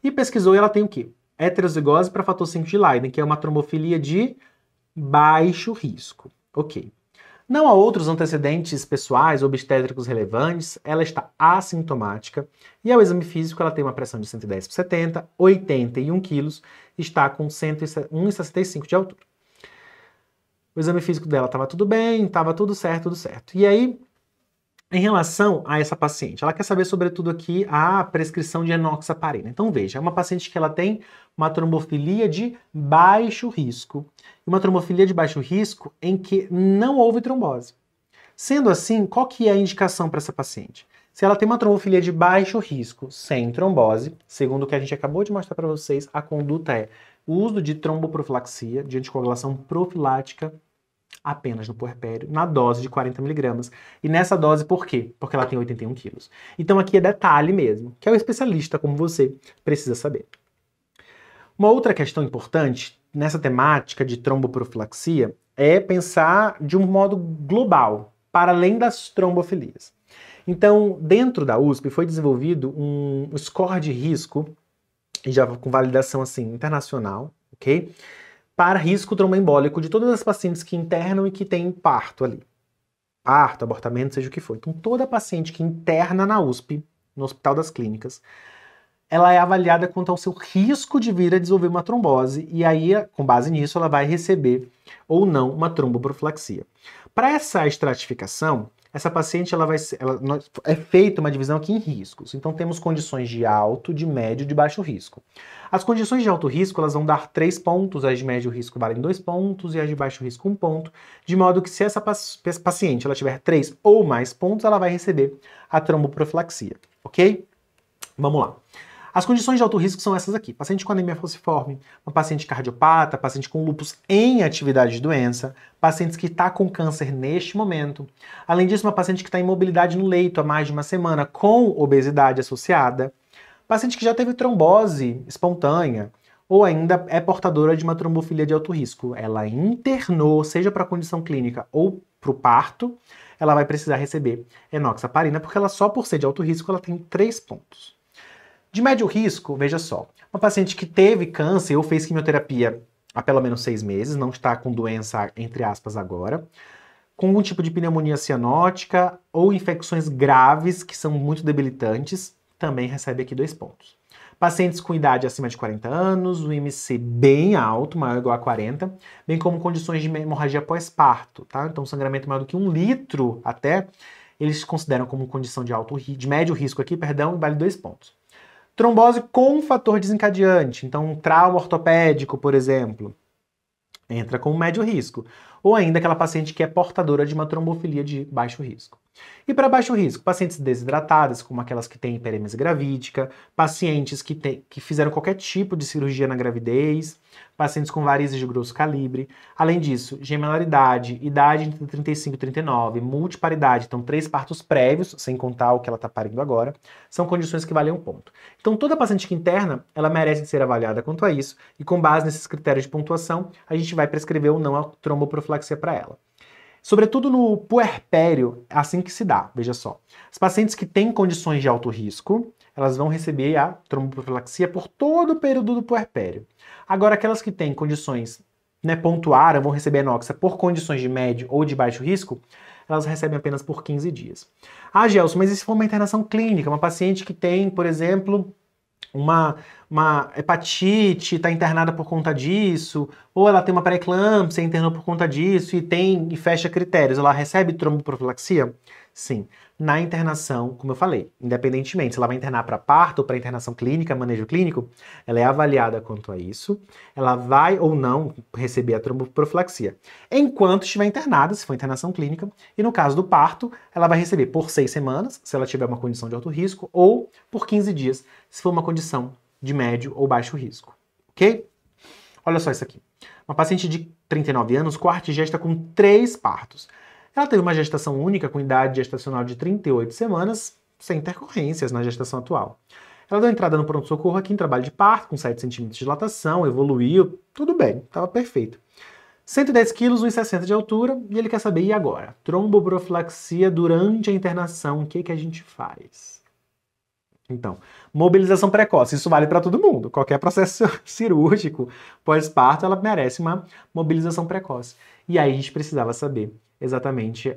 E pesquisou e ela tem o quê? Heterozigose para fator 5 de Leiden, que é uma trombofilia de baixo risco. Ok. Não há outros antecedentes pessoais obstétricos relevantes, ela está assintomática e ao exame físico ela tem uma pressão de 110/70, 81 quilos, está com 1,65 de altura. O exame físico dela estava tudo bem, estava tudo certo. E aí, em relação a essa paciente, ela quer saber sobretudo aqui a prescrição de enoxaparina. Então veja, é uma paciente que ela tem uma trombofilia de baixo risco. Uma trombofilia de baixo risco em que não houve trombose. Sendo assim, qual que é a indicação para essa paciente? Se ela tem uma trombofilia de baixo risco, sem trombose, segundo o que a gente acabou de mostrar para vocês, a conduta é o uso de tromboprofilaxia, de anticoagulação profilática, apenas no puerpério, na dose de 40 miligramas. E nessa dose, por quê? Porque ela tem 81 quilos. Então aqui é detalhe mesmo, que é o especialista, como você, precisa saber. Uma outra questão importante nessa temática de tromboprofilaxia é pensar de um modo global, para além das trombofilias. Então, dentro da USP foi desenvolvido um score de risco, já com validação assim internacional, ok? Para risco tromboembólico de todas as pacientes que internam e que têm parto ali. Parto, abortamento, seja o que for. Então, toda paciente que interna na USP, no Hospital das Clínicas, ela é avaliada quanto ao seu risco de vir a desenvolver uma trombose, e aí, com base nisso, ela vai receber ou não uma tromboprofilaxia. Para essa estratificação, essa paciente é feita uma divisão aqui em riscos. Então temos condições de alto, de médio e de baixo risco. As condições de alto risco elas vão dar 3 pontos, as de médio risco valem 2 pontos e as de baixo risco 1 ponto, de modo que se essa paciente ela tiver 3 ou mais pontos, ela vai receber a tromboprofilaxia, ok? Vamos lá. As condições de alto risco são essas aqui. Paciente com anemia falciforme, uma paciente cardiopata, paciente com lúpus em atividade de doença, pacientes que está com câncer neste momento. Além disso, uma paciente que está em mobilidade no leito há mais de uma semana com obesidade associada. Paciente que já teve trombose espontânea ou ainda é portadora de uma trombofilia de alto risco. Ela internou, seja para a condição clínica ou para o parto, ela vai precisar receber enoxaparina, porque ela só por ser de alto risco ela tem 3 pontos. De médio risco, veja só, uma paciente que teve câncer ou fez quimioterapia há pelo menos 6 meses, não está com doença, entre aspas, agora, com algum tipo de pneumonia cianótica ou infecções graves que são muito debilitantes, também recebe aqui 2 pontos. Pacientes com idade acima de 40 anos, o IMC bem alto, maior ou igual a 40, bem como condições de hemorragia pós-parto, tá? Então sangramento maior do que 1 litro até, eles consideram como condição de médio risco aqui, perdão, vale 2 pontos. Trombose com fator desencadeante, então um trauma ortopédico, por exemplo, entra com médio risco. Ou ainda aquela paciente que é portadora de uma trombofilia de baixo risco. E para baixo risco, pacientes desidratadas, como aquelas que têm hiperemesia gravídica, pacientes que fizeram qualquer tipo de cirurgia na gravidez, pacientes com varizes de grosso calibre. Além disso, gemelaridade, idade entre 35 e 39, multiparidade, então 3 partos prévios, sem contar o que ela está parindo agora, são condições que valem 1 ponto. Então toda paciente que interna, ela merece ser avaliada quanto a isso, e com base nesses critérios de pontuação, a gente vai prescrever ou não a tromboprofilaxia para ela. Sobretudo no puerpério, é assim que se dá, veja só. As pacientes que têm condições de alto risco, elas vão receber a tromboprofilaxia por todo o período do puerpério. Agora, aquelas que têm condições, pontuaram, vão receber enoxa por condições de médio ou de baixo risco, elas recebem apenas por 15 dias. Ah, Gelson, mas e se for uma internação clínica? Uma paciente que tem, por exemplo, uma hepatite, está internada por conta disso, ou ela tem uma pré-eclâmpsia, internou por conta disso e fecha critérios, ela recebe tromboprofilaxia? Sim. Na internação, como eu falei, independentemente se ela vai internar para parto ou para internação clínica, manejo clínico, ela é avaliada quanto a isso, ela vai ou não receber a tromboprofilaxia. Enquanto estiver internada, se for internação clínica, e no caso do parto, ela vai receber por 6 semanas, se ela tiver uma condição de alto risco, ou por 15 dias, se for uma condição de médio ou baixo risco. Ok? Olha só isso aqui. Uma paciente de 39 anos, quarta-gesta com 3 partos. Ela teve uma gestação única com idade gestacional de 38 semanas, sem intercorrências na gestação atual. Ela deu entrada no pronto-socorro aqui em trabalho de parto, com 7 centímetros de dilatação, evoluiu, tudo bem, estava perfeito. 110 quilos, 1,60 de altura, e ele quer saber, e agora? Tromboprofilaxia durante a internação, o que a gente faz? Então, mobilização precoce, isso vale para todo mundo. Qualquer processo cirúrgico pós-parto, ela merece uma mobilização precoce. E aí a gente precisava saber exatamente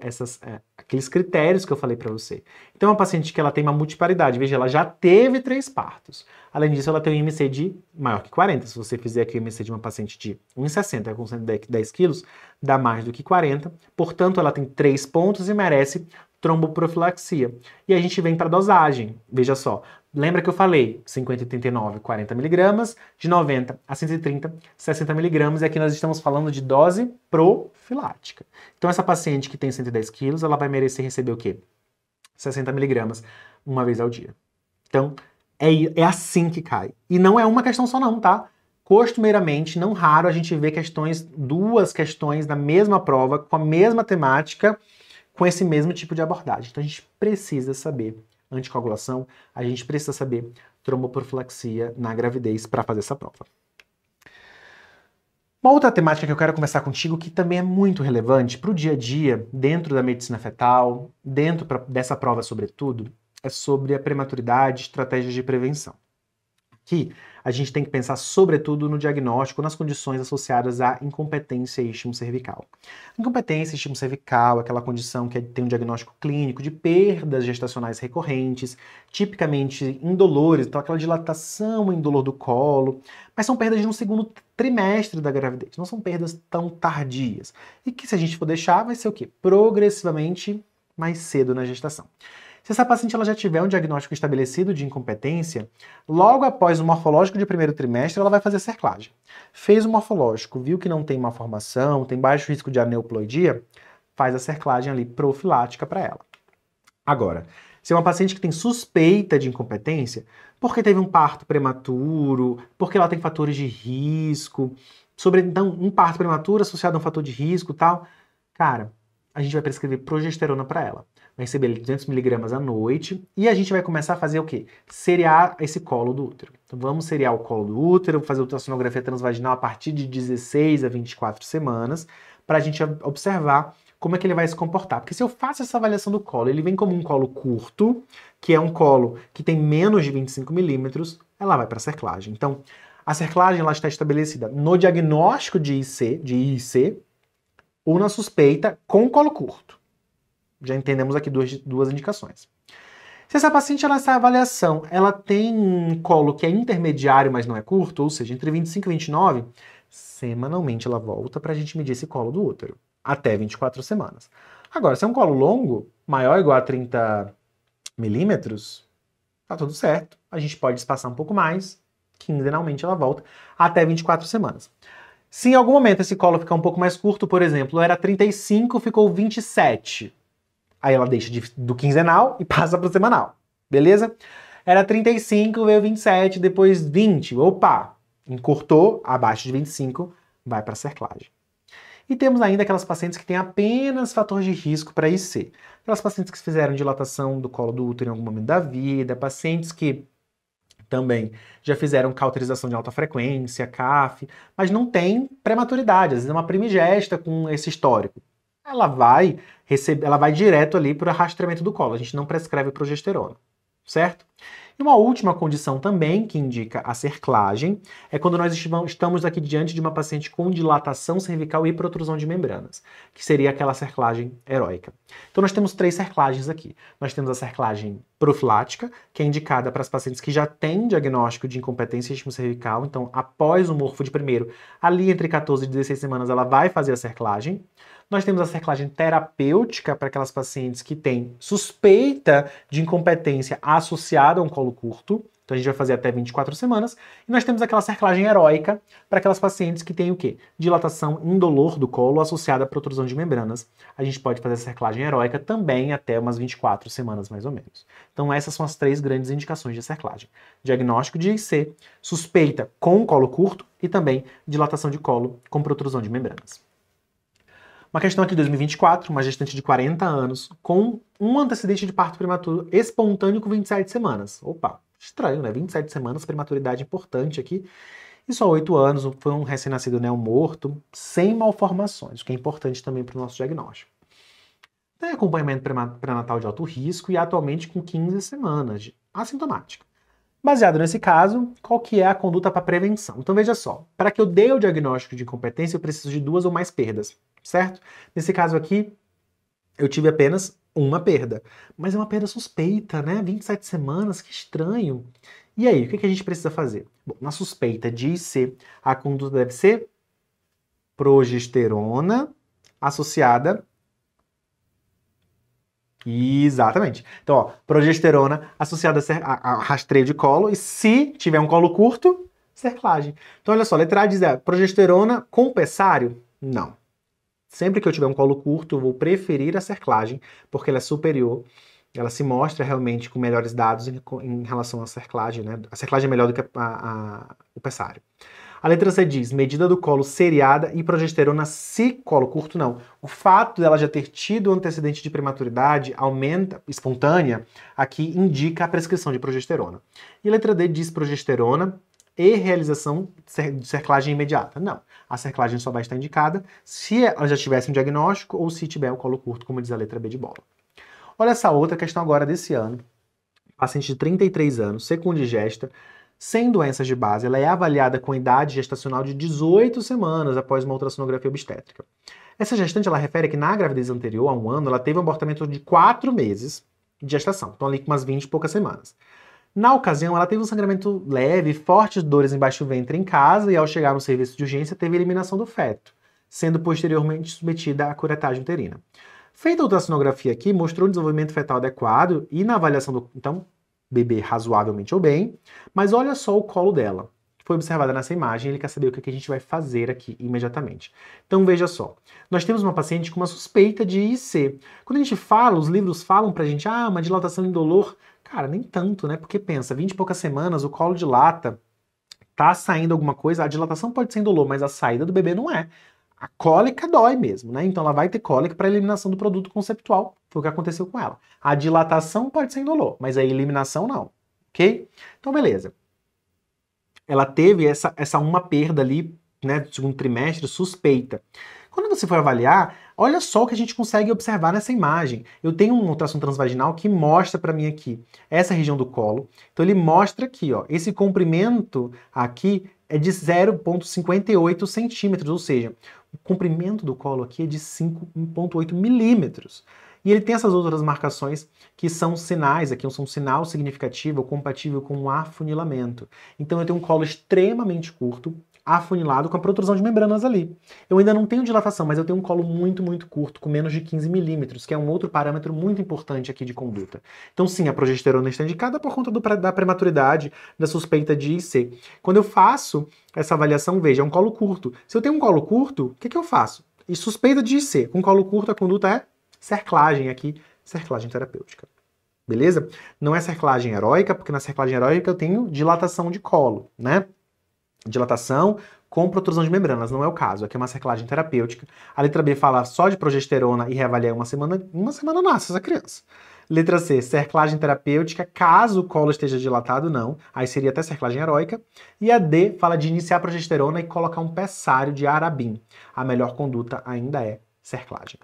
aqueles critérios que eu falei para você. Então, uma paciente que ela tem uma multiparidade, veja, ela já teve 3 partos. Além disso, ela tem um IMC de maior que 40. Se você fizer aqui o IMC de uma paciente de 1,60 com 110 quilos, dá mais do que 40. Portanto, ela tem 3 pontos e merece tromboprofilaxia. E a gente vem para a dosagem. Veja só, lembra que eu falei 50 e 39, 40 miligramas, de 90 a 130, 60 miligramas, e aqui nós estamos falando de dose profilática. Então essa paciente que tem 110 quilos, ela vai merecer receber o quê? 60 miligramas. uma vez ao dia. Então, é assim que cai. E não é uma questão só não, tá? Costumeiramente, não raro, a gente vê duas questões da mesma prova, com a mesma temática, com esse mesmo tipo de abordagem. Então, a gente precisa saber anticoagulação, a gente precisa saber tromboprofilaxia na gravidez para fazer essa prova. Uma outra temática que eu quero conversar contigo, que também é muito relevante para o dia a dia, dentro da medicina fetal, dentro dessa prova sobretudo, é sobre a prematuridade, estratégias de prevenção. Aqui, a gente tem que pensar sobretudo no diagnóstico, nas condições associadas à incompetência istmo-cervical. Incompetência istmo-cervical é aquela condição que tem um diagnóstico clínico de perdas gestacionais recorrentes, tipicamente indolores, então aquela dilatação indolor do colo, mas são perdas no segundo trimestre da gravidez, não são perdas tão tardias. E que se a gente for deixar, vai ser o quê? Progressivamente mais cedo na gestação. Se essa paciente ela já tiver um diagnóstico estabelecido de incompetência, logo após o morfológico de primeiro trimestre, ela vai fazer cerclagem. Fez o morfológico, viu que não tem malformação, tem baixo risco de aneuploidia, faz a cerclagem ali profilática para ela. Agora, se é uma paciente que tem suspeita de incompetência, porque teve um parto prematuro, porque ela tem fatores de risco, então um parto prematuro associado a um fator de risco e tal, cara, a gente vai prescrever progesterona para ela. Vai receber 200mg à noite e a gente vai começar a fazer o quê? Seriar esse colo do útero. Então vamos seriar o colo do útero, fazer ultrassonografia transvaginal a partir de 16 a 24 semanas, para a gente observar como é que ele vai se comportar. Porque se eu faço essa avaliação do colo, ele vem como um colo curto, que é um colo que tem menos de 25 mm, ela vai para a cerclagem. Então, a cerclagem ela está estabelecida no diagnóstico de IC, ou na suspeita com colo curto. Já entendemos aqui duas indicações. Se essa paciente, essa avaliação, ela tem um colo que é intermediário, mas não é curto, ou seja, entre 25 e 29, semanalmente ela volta para a gente medir esse colo do útero, até 24 semanas. Agora, se é um colo longo, maior ou igual a 30 mm, tá tudo certo. A gente pode espaçar um pouco mais, quinzenalmente ela volta, até 24 semanas. Se em algum momento esse colo ficar um pouco mais curto, por exemplo, era 35, ficou 27. Aí ela deixa do quinzenal e passa para o semanal, beleza? Era 35, veio 27, depois 20. Opa, encurtou, abaixo de 25, vai para a cerclagem. E temos ainda aquelas pacientes que têm apenas fator de risco para IC. Aquelas pacientes que fizeram dilatação do colo do útero em algum momento da vida, pacientes que também já fizeram cauterização de alta frequência, CAF, mas não tem prematuridade, às vezes é uma primigesta com esse histórico. Ela vai direto ali para o rastreamento do colo, a gente não prescreve progesterona, certo? E uma última condição também que indica a cerclagem é quando nós estamos aqui diante de uma paciente com dilatação cervical e protrusão de membranas, que seria aquela cerclagem heróica. Então nós temos 3 cerclagens aqui. Nós temos a cerclagem profilática, que é indicada para as pacientes que já têm diagnóstico de incompetência istmo-cervical, então após o morfo de primeiro, ali entre 14 e 16 semanas ela vai fazer a cerclagem. Nós temos a cerclagem terapêutica para aquelas pacientes que têm suspeita de incompetência associada a um colo curto. Então a gente vai fazer até 24 semanas. E nós temos aquela cerclagem heróica para aquelas pacientes que têm o quê? Dilatação indolor do colo associada à protrusão de membranas. A gente pode fazer a cerclagem heróica também até umas 24 semanas mais ou menos. Então essas são as 3 grandes indicações de cerclagem. Diagnóstico de IC, suspeita com colo curto e também dilatação de colo com protrusão de membranas. Uma questão aqui de 2024, uma gestante de 40 anos com um antecedente de parto prematuro espontâneo com 27 semanas. Opa, estranho, né? 27 semanas, prematuridade importante aqui. E só 8 anos, foi um recém-nascido neomorto, sem malformações, o que é importante também para o nosso diagnóstico. Tem acompanhamento pré-natal de alto risco e atualmente com 15 semanas de assintomática. Baseado nesse caso, qual que é a conduta para prevenção? Então veja só, para que eu dê o diagnóstico de incompetência, eu preciso de 2 ou mais perdas, certo? Nesse caso aqui, eu tive apenas uma perda, mas é uma perda suspeita, né? 27 semanas, que estranho. E aí, o que a gente precisa fazer? Bom, na suspeita de IC, a conduta deve ser progesterona associada. Exatamente. Então, ó, progesterona associada a rastreio de colo, e se tiver um colo curto, cerclagem. Então, olha só, letra A diz progesterona com pessário? Não. Sempre que eu tiver um colo curto, eu vou preferir a cerclagem, porque ela é superior ela se mostra realmente com melhores dados em relação à cerclagem, né? A cerclagem é melhor do que o pessário. A letra C diz, medida do colo seriada e progesterona se colo curto, não. O fato dela já ter tido antecedente de prematuridade aumenta, espontânea, aqui indica a prescrição de progesterona. E a letra D diz progesterona e realização de cerclagem imediata. Não, a cerclagem só vai estar indicada se ela já tivesse um diagnóstico ou se tiver o colo curto, como diz a letra B de bola. Olha essa outra questão agora desse ano. Paciente de 33 anos, secundigesta, sem doenças de base, ela é avaliada com idade gestacional de 18 semanas após uma ultrassonografia obstétrica. Essa gestante, ela refere que na gravidez anterior, há um ano, ela teve um abortamento de 4 meses de gestação, então ali com umas 20 e poucas semanas. Na ocasião, ela teve um sangramento leve, fortes dores embaixo do ventre em casa e ao chegar no serviço de urgência teve eliminação do feto, sendo posteriormente submetida à curetagem uterina. Feita a ultrassonografia aqui, mostrou um desenvolvimento fetal adequado e na avaliação do... Então, bebê razoavelmente ou bem, mas olha só o colo dela. Foi observada nessa imagem, ele quer saber o que a gente vai fazer aqui imediatamente. Então veja só, nós temos uma paciente com uma suspeita de IC. Quando a gente fala, os livros falam pra gente, uma dilatação indolor. Cara, nem tanto, né? Porque pensa, 20 e poucas semanas, o colo dilata, tá saindo alguma coisa, a dilatação pode ser indolor, mas a saída do bebê não é. A cólica dói mesmo, né? Então ela vai ter cólica para eliminação do produto conceptual. Foi o que aconteceu com ela. A dilatação pode ser indolor, mas a eliminação não, ok? Então beleza. Ela teve essa uma perda ali, né, do segundo trimestre, suspeita. Quando você for avaliar, olha só o que a gente consegue observar nessa imagem. Eu tenho um ultrassom transvaginal que mostra para mim aqui essa região do colo. Então ele mostra aqui, ó, esse comprimento aqui é de 0,58 centímetros, ou seja, o comprimento do colo aqui é de 5,8 milímetros. E ele tem essas outras marcações que são sinais, aqui são um sinal significativo ou compatível com um afunilamento. Então eu tenho um colo extremamente curto, afunilado, com a protrusão de membranas ali. Eu ainda não tenho dilatação, mas eu tenho um colo muito, muito curto, com menos de 15 milímetros, que é um outro parâmetro muito importante aqui de conduta. Então sim, a progesterona está indicada por conta da prematuridade, da suspeita de IC. Quando eu faço essa avaliação, veja, é um colo curto. Se eu tenho um colo curto, o que eu faço? E suspeita de IC. Com colo curto, a conduta é cerclagem aqui, cerclagem terapêutica. Beleza? Não é cerclagem heróica, porque na cerclagem heróica eu tenho dilatação de colo, né? Dilatação com protrusão de membranas, não é o caso. Aqui é uma cerclagem terapêutica. A letra B fala só de progesterona e reavaliar uma semana nasce essa criança. Letra C, cerclagem terapêutica, caso o colo esteja dilatado, não. Aí seria até cerclagem heróica. E a D fala de iniciar progesterona e colocar um pessário de Arabin. A melhor conduta ainda é cerclagem.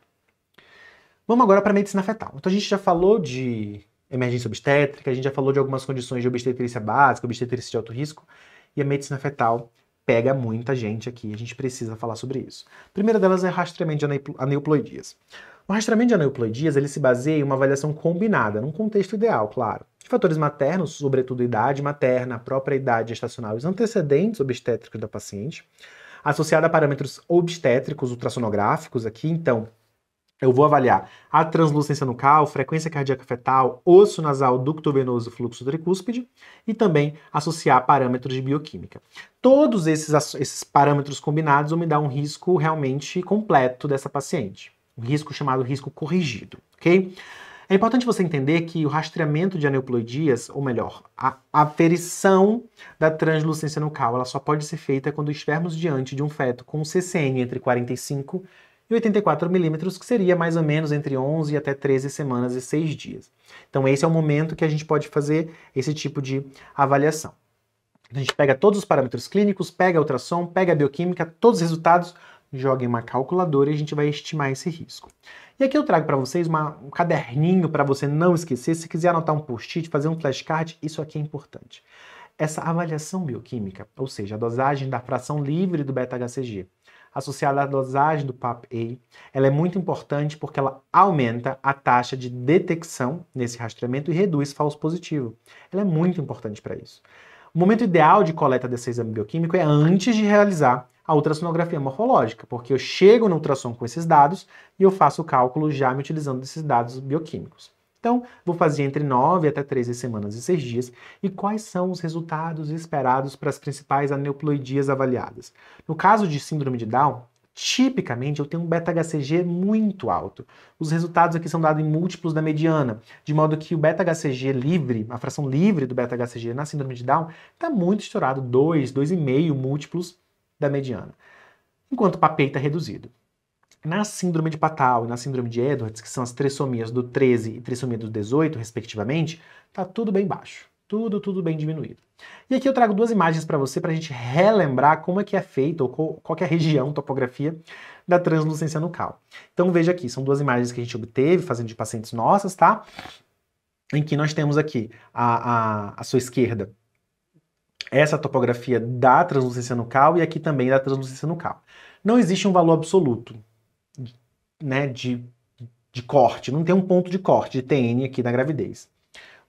Vamos agora para a medicina fetal. Então a gente já falou de emergência obstétrica, a gente já falou de algumas condições de obstetrícia básica, obstetrícia de alto risco, e a medicina fetal pega muita gente aqui, a gente precisa falar sobre isso. A primeira delas é rastreamento de aneuploidias. O rastreamento de aneuploidias, ele se baseia em uma avaliação combinada, num contexto ideal, claro, de fatores maternos, sobretudo idade materna, a própria idade gestacional e os antecedentes obstétricos da paciente, associada a parâmetros obstétricos ultrassonográficos aqui, então, eu vou avaliar a translucência nucal, frequência cardíaca fetal, osso nasal, ducto venoso, fluxo tricúspide e também associar parâmetros de bioquímica. Todos esses parâmetros combinados vão me dar um risco realmente completo dessa paciente. Um risco chamado risco corrigido, ok? É importante você entender que o rastreamento de aneuploidias, ou melhor, a aferição da translucência nucal, ela só pode ser feita quando estivermos diante de um feto com um CCN entre 45 e 84 milímetros, que seria mais ou menos entre 11 até 13 semanas e 6 dias. Então esse é o momento que a gente pode fazer esse tipo de avaliação. A gente pega todos os parâmetros clínicos, pega a ultrassom, pega a bioquímica, todos os resultados, joga em uma calculadora e a gente vai estimar esse risco. E aqui eu trago para vocês um caderninho para você não esquecer. Se quiser anotar um post-it, fazer um flashcard, isso aqui é importante. Essa avaliação bioquímica, ou seja, a dosagem da fração livre do beta-HCG, associada à dosagem do PAP-A, ela é muito importante porque ela aumenta a taxa de detecção nesse rastreamento e reduz falso positivo. Ela é muito importante para isso. O momento ideal de coleta desse exame bioquímico é antes de realizar a ultrassonografia morfológica, porque eu chego no ultrassom com esses dados e eu faço o cálculo já me utilizando desses dados bioquímicos. Então, vou fazer entre 9 até 13 semanas e 6 dias. E quais são os resultados esperados para as principais aneuploidias avaliadas? No caso de síndrome de Down, Tipicamente, eu tenho um beta-HCG muito alto. Os resultados aqui são dados em múltiplos da mediana, de modo que o beta-HCG livre, a fração livre do beta-HCG na síndrome de Down, está muito estourado, 2,5 múltiplos da mediana, enquanto o PAPEI está reduzido. Na síndrome de Patau e na síndrome de Edwards, que são as trissomias do 13 e trissomia do 18, respectivamente, está tudo bem baixo, tudo bem diminuído. E aqui eu trago duas imagens para você, para a gente relembrar como é que é feito, ou qual que é a região, topografia da translucência nucal. Então veja aqui, são duas imagens que a gente obteve, fazendo de pacientes nossas, tá? Em que nós temos aqui, à sua esquerda, essa topografia da translucência nucal e aqui também da translucência nucal. Não existe um valor absoluto, né, de corte, não tem um ponto de corte de TN aqui na gravidez.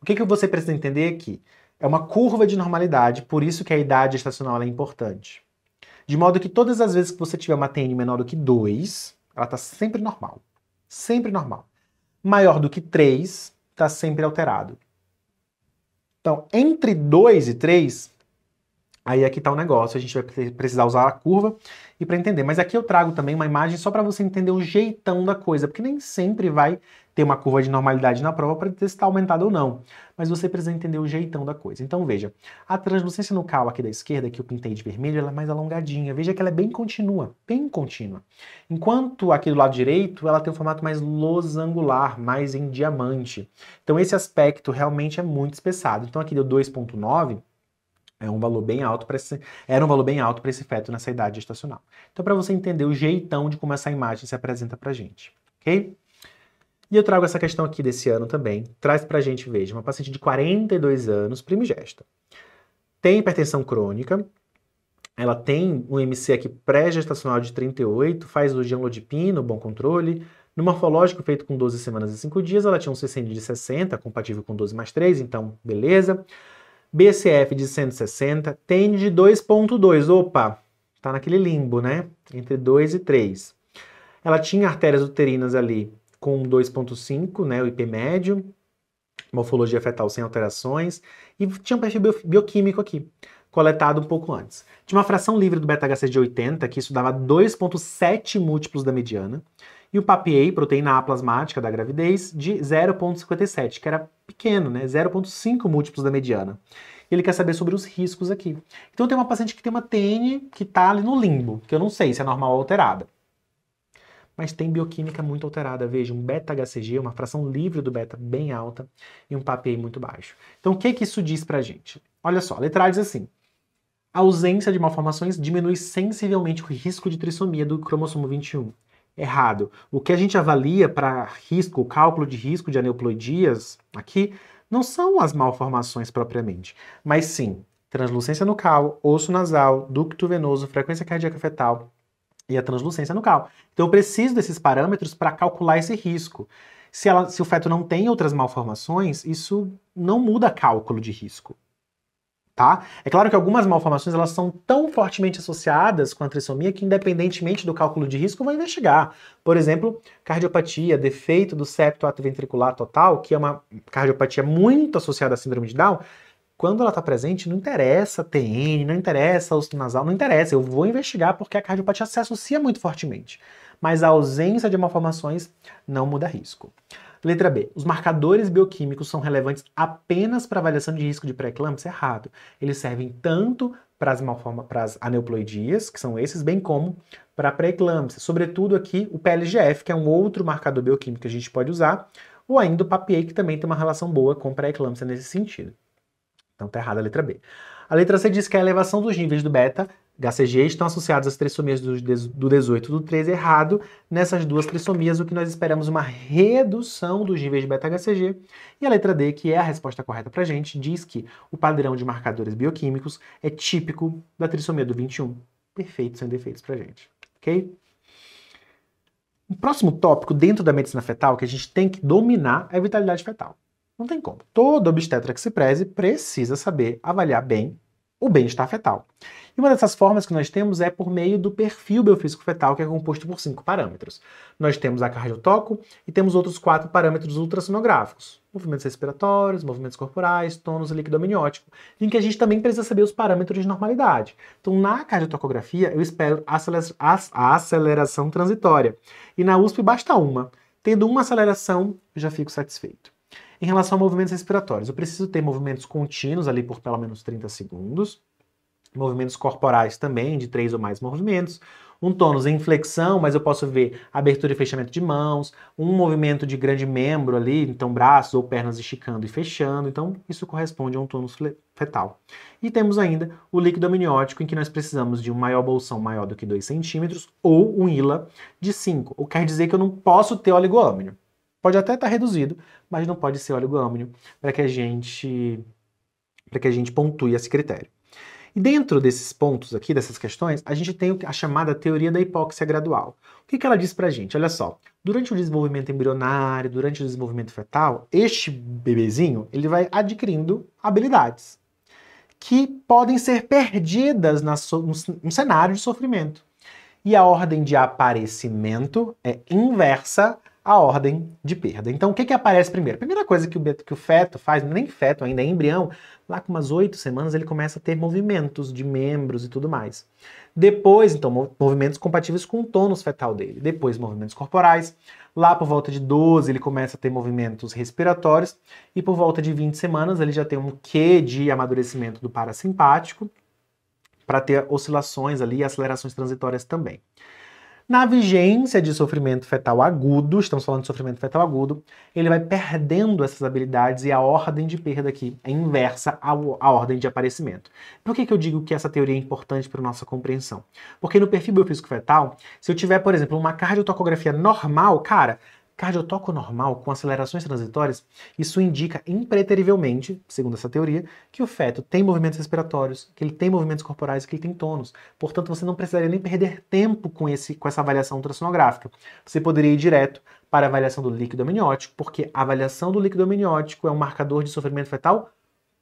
O que você precisa entender aqui? É uma curva de normalidade, por isso que a idade gestacional é importante. De modo que todas as vezes que você tiver uma TN menor do que 2, ela está sempre normal. Sempre normal. Maior do que 3, está sempre alterado. Então, entre 2 e 3, aí aqui está o negócio, a gente vai precisar usar a curva e para entender. Mas aqui eu trago também uma imagem só para você entender o jeitão da coisa, porque nem sempre vai ter uma curva de normalidade na prova para dizer se está aumentado ou não. Mas você precisa entender o jeitão da coisa. Então veja, a translucência nucal aqui da esquerda, que eu pintei de vermelho, ela é mais alongadinha. Veja que ela é bem contínua, bem contínua. Enquanto aqui do lado direito, ela tem um formato mais losangular, mais em diamante. Então esse aspecto realmente é muito espessado. Então aqui deu 2,9, era um valor bem alto para esse feto nessa idade gestacional. Então, para você entender o jeitão de como essa imagem se apresenta para a gente, ok? E eu trago essa questão aqui desse ano também. Traz para a gente, veja, uma paciente de 42 anos, primigesta. Tem hipertensão crônica, ela tem um MC aqui pré-gestacional de 38, faz uso de amlodipino, bom controle. No morfológico feito com 12 semanas e 5 dias, ela tinha um CCN de 60, compatível com 12 mais 3, então beleza. BCF de 160, TN de 2,2, opa, tá naquele limbo, né? Entre 2 e 3. Ela tinha artérias uterinas ali com 2,5, né? O IP médio, morfologia fetal sem alterações, e tinha um perfil bioquímico aqui, coletado um pouco antes. Tinha uma fração livre do beta-HCG de 80, que isso dava 2,7 múltiplos da mediana, e o PAPA, proteína A plasmática da gravidez, de 0,57, que era pequeno, né? 0,5 múltiplos da mediana. Ele quer saber sobre os riscos aqui. Então tem uma paciente que tem uma TN que está ali no limbo, que eu não sei se é normal ou alterada. Mas tem bioquímica muito alterada. Veja, um beta-HCG, uma fração livre do beta bem alta e um PAPA muito baixo. Então o que isso diz pra gente? Olha só, a letra A diz assim: a ausência de malformações diminui sensivelmente o risco de trissomia do cromossomo 21. Errado. O que a gente avalia para risco, o cálculo de risco de aneuploidias aqui, não são as malformações propriamente, mas sim translucência nucal, osso nasal, ducto venoso, frequência cardíaca fetal e a translucência nucal. Então eu preciso desses parâmetros para calcular esse risco. Se o feto não tem outras malformações, isso não muda cálculo de risco. Tá? É claro que algumas malformações elas são tão fortemente associadas com a trissomia que, independentemente do cálculo de risco, eu vou investigar. Por exemplo, cardiopatia, defeito do septo atrioventricular total, que é uma cardiopatia muito associada à síndrome de Down. Quando ela está presente, não interessa TN, não interessa osso nasal, não interessa. Eu vou investigar porque a cardiopatia se associa muito fortemente. Mas a ausência de malformações não muda risco. Letra B. Os marcadores bioquímicos são relevantes apenas para avaliação de risco de pré-eclâmpsia? Errado. Eles servem tanto para as aneuploidias, que são esses, bem como para a pré-eclâmpsia. Sobretudo aqui o PLGF, que é um outro marcador bioquímico que a gente pode usar, ou ainda o PAPA, que também tem uma relação boa com pré-eclâmpsia nesse sentido. Então tá errada a letra B. A letra C diz que a elevação dos níveis do beta-HCG estão associados às trissomias do 18 e do 13. Errado. Nessas duas trissomias, o que nós esperamos é uma redução dos níveis de beta-HCG. E a letra D, que é a resposta correta pra gente, diz que o padrão de marcadores bioquímicos é típico da trissomia do 21. Perfeito, sem defeitos pra gente. Ok? O próximo tópico dentro da medicina fetal que a gente tem que dominar é a vitalidade fetal. Não tem como. Todo obstetra que se preze precisa saber avaliar bem o bem-estar fetal. E uma dessas formas que nós temos é por meio do perfil biofísico fetal, que é composto por 5 parâmetros. Nós temos a cardiotoco e temos outros 4 parâmetros ultrassonográficos. Movimentos respiratórios, movimentos corporais, tônus e líquido amniótico, em que a gente também precisa saber os parâmetros de normalidade. Então, na cardiotocografia, eu espero a aceleração transitória. E na USP basta uma. Tendo uma aceleração, eu já fico satisfeito. Em relação a movimentos respiratórios, eu preciso ter movimentos contínuos ali por pelo menos 30 segundos. Movimentos corporais também, de 3 ou mais movimentos. Um tônus em flexão, mas eu posso ver abertura e fechamento de mãos. Um movimento de grande membro ali, então braços ou pernas esticando e fechando. Então, isso corresponde a um tônus fetal. E temos ainda o líquido amniótico, em que nós precisamos de um maior bolsão maior do que 2 centímetros ou um ILA de 5. O que quer dizer que eu não posso ter oligoâmnio. Pode até estar reduzido, mas não pode ser oligoâmnio para que a gente pontue esse critério. E dentro desses pontos aqui, dessas questões, a gente tem a chamada teoria da hipóxia gradual. O que ela diz pra gente? Olha só, durante o desenvolvimento embrionário, durante o desenvolvimento fetal, este bebezinho, ele vai adquirindo habilidades que podem ser perdidas no cenário de sofrimento. E a ordem de aparecimento é inversa à ordem de perda. Então, o que aparece primeiro? A primeira coisa que o feto faz, nem feto ainda, é embrião, lá com umas 8 semanas ele começa a ter movimentos de membros e tudo mais. Depois, então, movimentos compatíveis com o tônus fetal dele. Depois, movimentos corporais. Lá por volta de 12 ele começa a ter movimentos respiratórios. E por volta de 20 semanas ele já tem um quê de amadurecimento do parasimpático para ter oscilações ali e acelerações transitórias também. Na vigência de sofrimento fetal agudo, estamos falando de sofrimento fetal agudo, ele vai perdendo essas habilidades e a ordem de perda aqui é inversa à ordem de aparecimento. Por que eu digo que essa teoria é importante para a nossa compreensão? Porque no perfil biofísico fetal, se eu tiver, por exemplo, uma cardiotocografia normal, cara, cardiotoco normal com acelerações transitórias, isso indica impreterivelmente, segundo essa teoria, que o feto tem movimentos respiratórios, que ele tem movimentos corporais, que ele tem tônus. Portanto, você não precisaria nem perder tempo com essa avaliação ultrassonográfica. Você poderia ir direto para a avaliação do líquido amniótico, porque a avaliação do líquido amniótico é um marcador de sofrimento fetal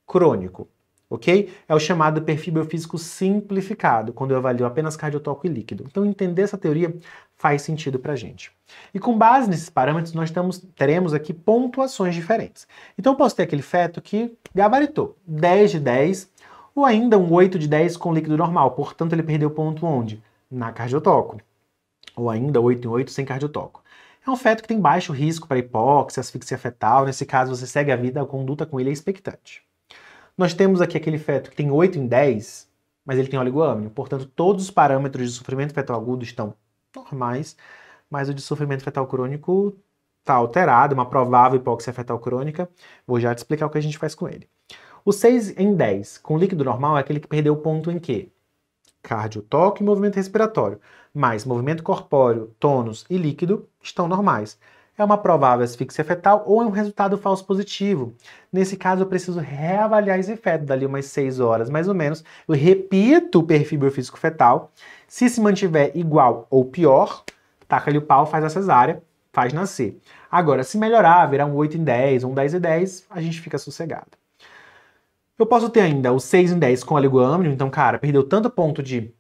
crônico. Ok? É o chamado perfil biofísico simplificado, quando eu avalio apenas cardiotoco e líquido. Então, entender essa teoria faz sentido pra gente. E com base nesses parâmetros, nós teremos aqui pontuações diferentes. Então, eu posso ter aquele feto que gabaritou 10 de 10, ou ainda um 8 de 10 com líquido normal. Portanto, ele perdeu ponto onde? Na cardiotoco. Ou ainda 8 em 8 sem cardiotoco. É um feto que tem baixo risco para hipóxia, asfixia fetal. Nesse caso, você segue a vida, a conduta com ele é expectante. Nós temos aqui aquele feto que tem 8 em 10, mas ele tem oligoâmnio. Portanto, todos os parâmetros de sofrimento fetal agudo estão normais, mas o de sofrimento fetal crônico está alterado, uma provável hipóxia fetal crônica. Vou já te explicar o que a gente faz com ele. O 6 em 10 com líquido normal é aquele que perdeu ponto em quê? Cardiotoque e movimento respiratório. Mas movimento corpóreo, tônus e líquido estão normais. É uma provável asfixia fetal ou é um resultado falso positivo. Nesse caso, eu preciso reavaliar esse feto, dali umas 6 horas mais ou menos. Eu repito o perfil biofísico fetal. Se se mantiver igual ou pior, taca-lhe o pau, faz a cesárea, faz nascer. Agora, se melhorar, virar um 8 em 10 ou um 10 em 10, a gente fica sossegado. Eu posso ter ainda o 6 em 10 com oligoâmnio, então, cara, perdeu tanto ponto de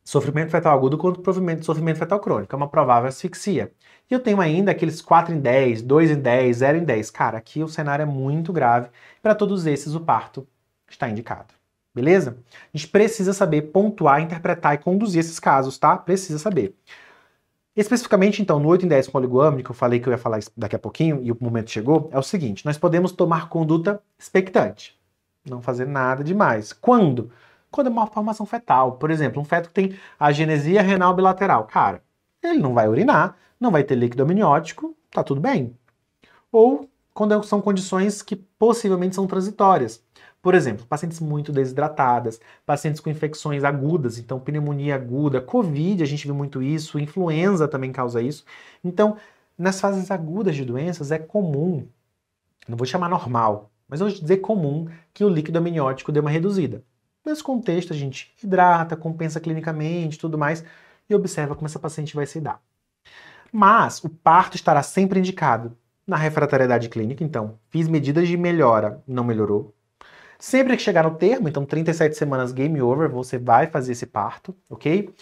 sofrimento fetal agudo quanto sofrimento fetal crônico. É uma provável asfixia. E eu tenho ainda aqueles 4 em 10, 2 em 10, 0 em 10. Cara, aqui o cenário é muito grave. Para todos esses, o parto está indicado. Beleza? A gente precisa saber pontuar, interpretar e conduzir esses casos, tá? Precisa saber. Especificamente, então, no 8 em 10 com oligoâmnio, que eu falei que eu ia falar daqui a pouquinho, e o momento chegou, é o seguinte: nós podemos tomar conduta expectante. Não fazer nada demais. Quando? Quando é uma formação fetal. Por exemplo, um feto que tem agenesia renal bilateral. Cara, ele não vai urinar, não vai ter líquido amniótico, tá tudo bem. Ou quando são condições que possivelmente são transitórias. Por exemplo, pacientes muito desidratadas, pacientes com infecções agudas, então pneumonia aguda, Covid, a gente viu muito isso, influenza também causa isso. Então, nas fases agudas de doenças é comum, não vou chamar normal, mas eu vou dizer comum que o líquido amniótico dê uma reduzida. Nesse contexto, a gente hidrata, compensa clinicamente, tudo mais, e observa como essa paciente vai se dar. Mas o parto estará sempre indicado na refratariedade clínica, então fiz medidas de melhora, não melhorou. Sempre que chegar no termo, então 37 semanas game over, você vai fazer esse parto, ok?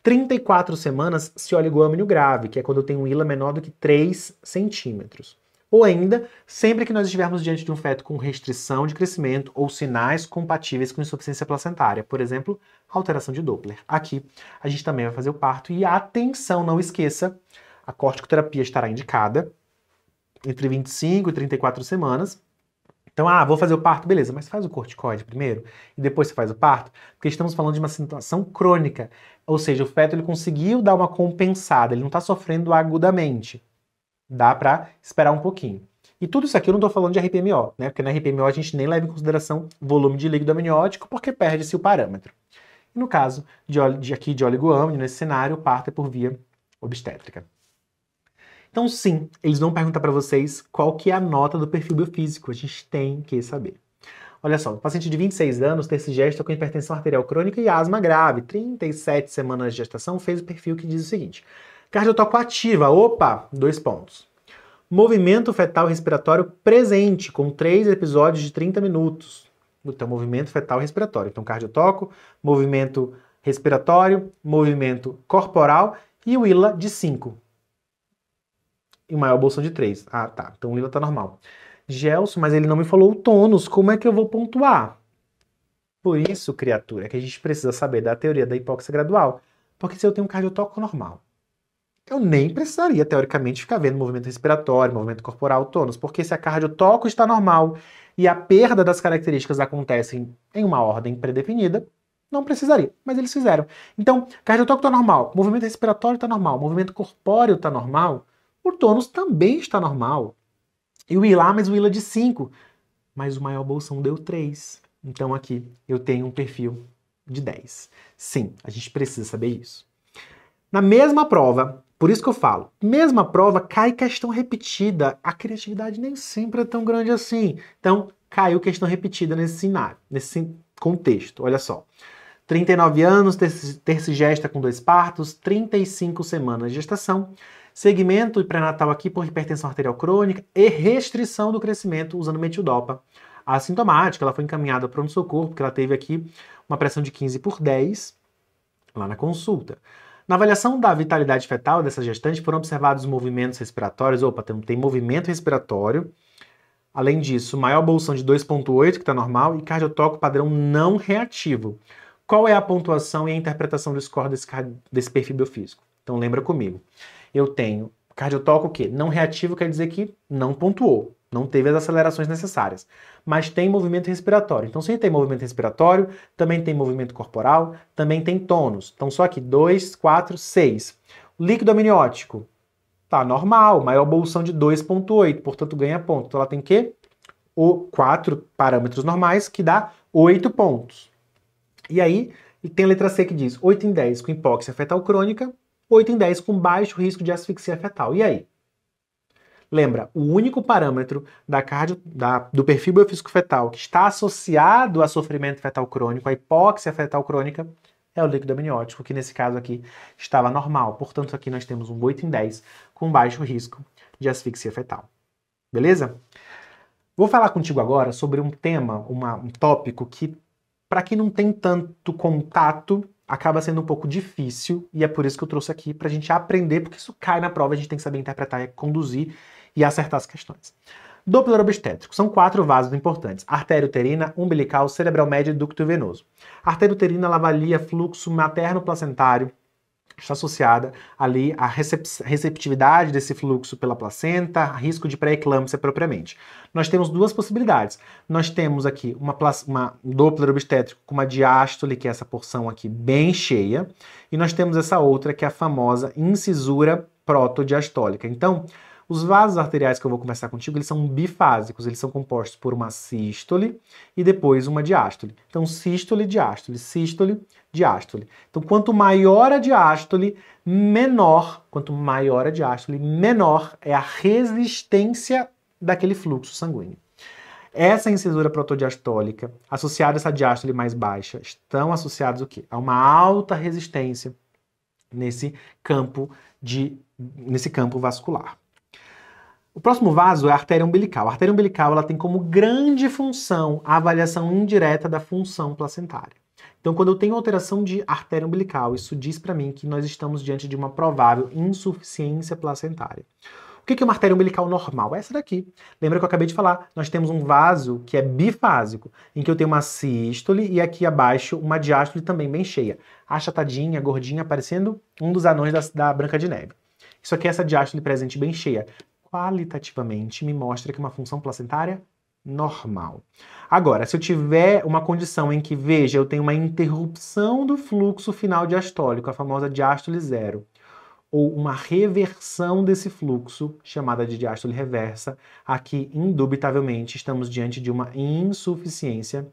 34 semanas se oligômeno grave, que é quando eu tenho um ILA menor do que 3 centímetros. Ou ainda, sempre que nós estivermos diante de um feto com restrição de crescimento ou sinais compatíveis com insuficiência placentária, por exemplo, alteração de Doppler. Aqui a gente também vai fazer o parto e atenção, não esqueça, a corticoterapia estará indicada entre 25 e 34 semanas. Então, vou fazer o parto, beleza, mas faz o corticoide primeiro e depois você faz o parto, porque estamos falando de uma situação crônica, ou seja, o feto ele conseguiu dar uma compensada, ele não está sofrendo agudamente. Dá para esperar um pouquinho. E tudo isso aqui eu não estou falando de RPMO, né? Porque na RPMO a gente nem leva em consideração volume de líquido amniótico, porque perde-se o parâmetro. E no caso de oligoâmnio, nesse cenário, o parto é por via obstétrica. Então, sim, eles vão perguntar para vocês qual que é a nota do perfil biofísico. A gente tem que saber. Olha só, paciente de 26 anos, tercigesta com hipertensão arterial crônica e asma grave, 37 semanas de gestação, fez o perfil que diz o seguinte: cardiotoco ativa, opa, 2 pontos. Movimento fetal respiratório presente, com 3 episódios de 30 minutos. Então, movimento fetal respiratório. Então, cardiotoco, movimento respiratório, movimento corporal e o ILA de 5. E maior bolsão de 3. Ah, tá. Então o ILA tá normal. Gelson, mas ele não me falou o tônus. Como é que eu vou pontuar? Por isso, criatura, que a gente precisa saber da teoria da hipóxia gradual. Porque se eu tenho um cardiotoco normal, eu nem precisaria, teoricamente, ficar vendo movimento respiratório, movimento corporal, tônus. Porque se a cardiotoco está normal e a perda das características acontece em uma ordem predefinida, não precisaria. Mas eles fizeram. Então, cardiotoco está normal, movimento respiratório está normal, movimento corpóreo está normal, o tônus também está normal. E o ILA, mas o ILA de 5. Mas o maior bolsão deu 3. Então aqui eu tenho um perfil de 10. Sim, a gente precisa saber isso. Na mesma prova, por isso que eu falo, mesma prova cai questão repetida. A criatividade nem sempre é tão grande assim. Então caiu questão repetida nesse cenário, nesse contexto. Olha só. 39 anos, tercigesta com 2 partos, 35 semanas de gestação. Segmento pré-natal aqui por hipertensão arterial crônica e restrição do crescimento usando metildopa. Assintomática, ela foi encaminhada para o pronto-socorro porque ela teve aqui uma pressão de 15/10 lá na consulta. Na avaliação da vitalidade fetal dessa gestante foram observados movimentos respiratórios. Opa, tem movimento respiratório. Além disso, maior bolsão de 2,8, que está normal, e cardiotoco padrão não reativo. Qual é a pontuação e a interpretação do score desse perfil biofísico? Então lembra comigo. Eu tenho cardiotoco o quê? Não reativo quer dizer que não pontuou, não teve as acelerações necessárias, mas tem movimento respiratório. Então se tem movimento respiratório, também tem movimento corporal, também tem tônus. Então só aqui 2, 4, 6. O líquido amniótico tá normal, maior bolsão de 2,8, portanto ganha ponto. Então ela tem o quê? 4 parâmetros normais, que dá 8 pontos. E aí tem a letra C que diz 8 em 10 com hipóxia fetal crônica, 8 em 10 com baixo risco de asfixia fetal. E aí? Lembra, o único parâmetro do perfil biofísico fetal que está associado a sofrimento fetal crônico, a hipóxia fetal crônica, é o líquido amniótico, que nesse caso aqui estava normal. Portanto, aqui nós temos um 8 em 10 com baixo risco de asfixia fetal. Beleza? Vou falar contigo agora sobre um tema, um tópico que, para quem não tem tanto contato, acaba sendo um pouco difícil, e é por isso que eu trouxe aqui, pra gente aprender, porque isso cai na prova, a gente tem que saber interpretar, conduzir e acertar as questões. Doppler obstétrico. São 4 vasos importantes: artéria uterina, umbilical, cerebral médio e ducto venoso. A artéria uterina ela avalia fluxo materno-placentário, está associada ali à receptividade desse fluxo pela placenta, risco de pré-eclâmpsia propriamente. Nós temos 2 possibilidades. Nós temos aqui uma Doppler obstétrico com uma diástole, que é essa porção aqui bem cheia, e nós temos essa outra, que é a famosa incisura protodiastólica. Então, os vasos arteriais que eu vou conversar contigo, eles são bifásicos, eles são compostos por uma sístole e depois uma diástole. Então, sístole, diástole, sístole, diástole. Então, quanto maior a diástole, menor é a resistência daquele fluxo sanguíneo. Essa incisura protodiastólica, associada a essa diástole mais baixa, estão associados o quê? A uma alta resistência nesse campo vascular. O próximo vaso é a artéria umbilical. A artéria umbilical ela tem como grande função a avaliação indireta da função placentária. Então, quando eu tenho alteração de artéria umbilical, isso diz para mim que nós estamos diante de uma provável insuficiência placentária. O que é uma artéria umbilical normal? Essa daqui. Lembra que eu acabei de falar? Nós temos um vaso que é bifásico, em que eu tenho uma sístole e aqui abaixo uma diástole também bem cheia. Achatadinha, gordinha, parecendo um dos anões da Branca de Neve. Isso aqui é essa diástole presente bem cheia. Qualitativamente me mostra que é uma função placentária normal. Agora, se eu tiver uma condição em que, veja, eu tenho uma interrupção do fluxo final diastólico, a famosa diástole zero, ou uma reversão desse fluxo, chamada de diástole reversa, aqui, indubitavelmente, estamos diante de uma insuficiência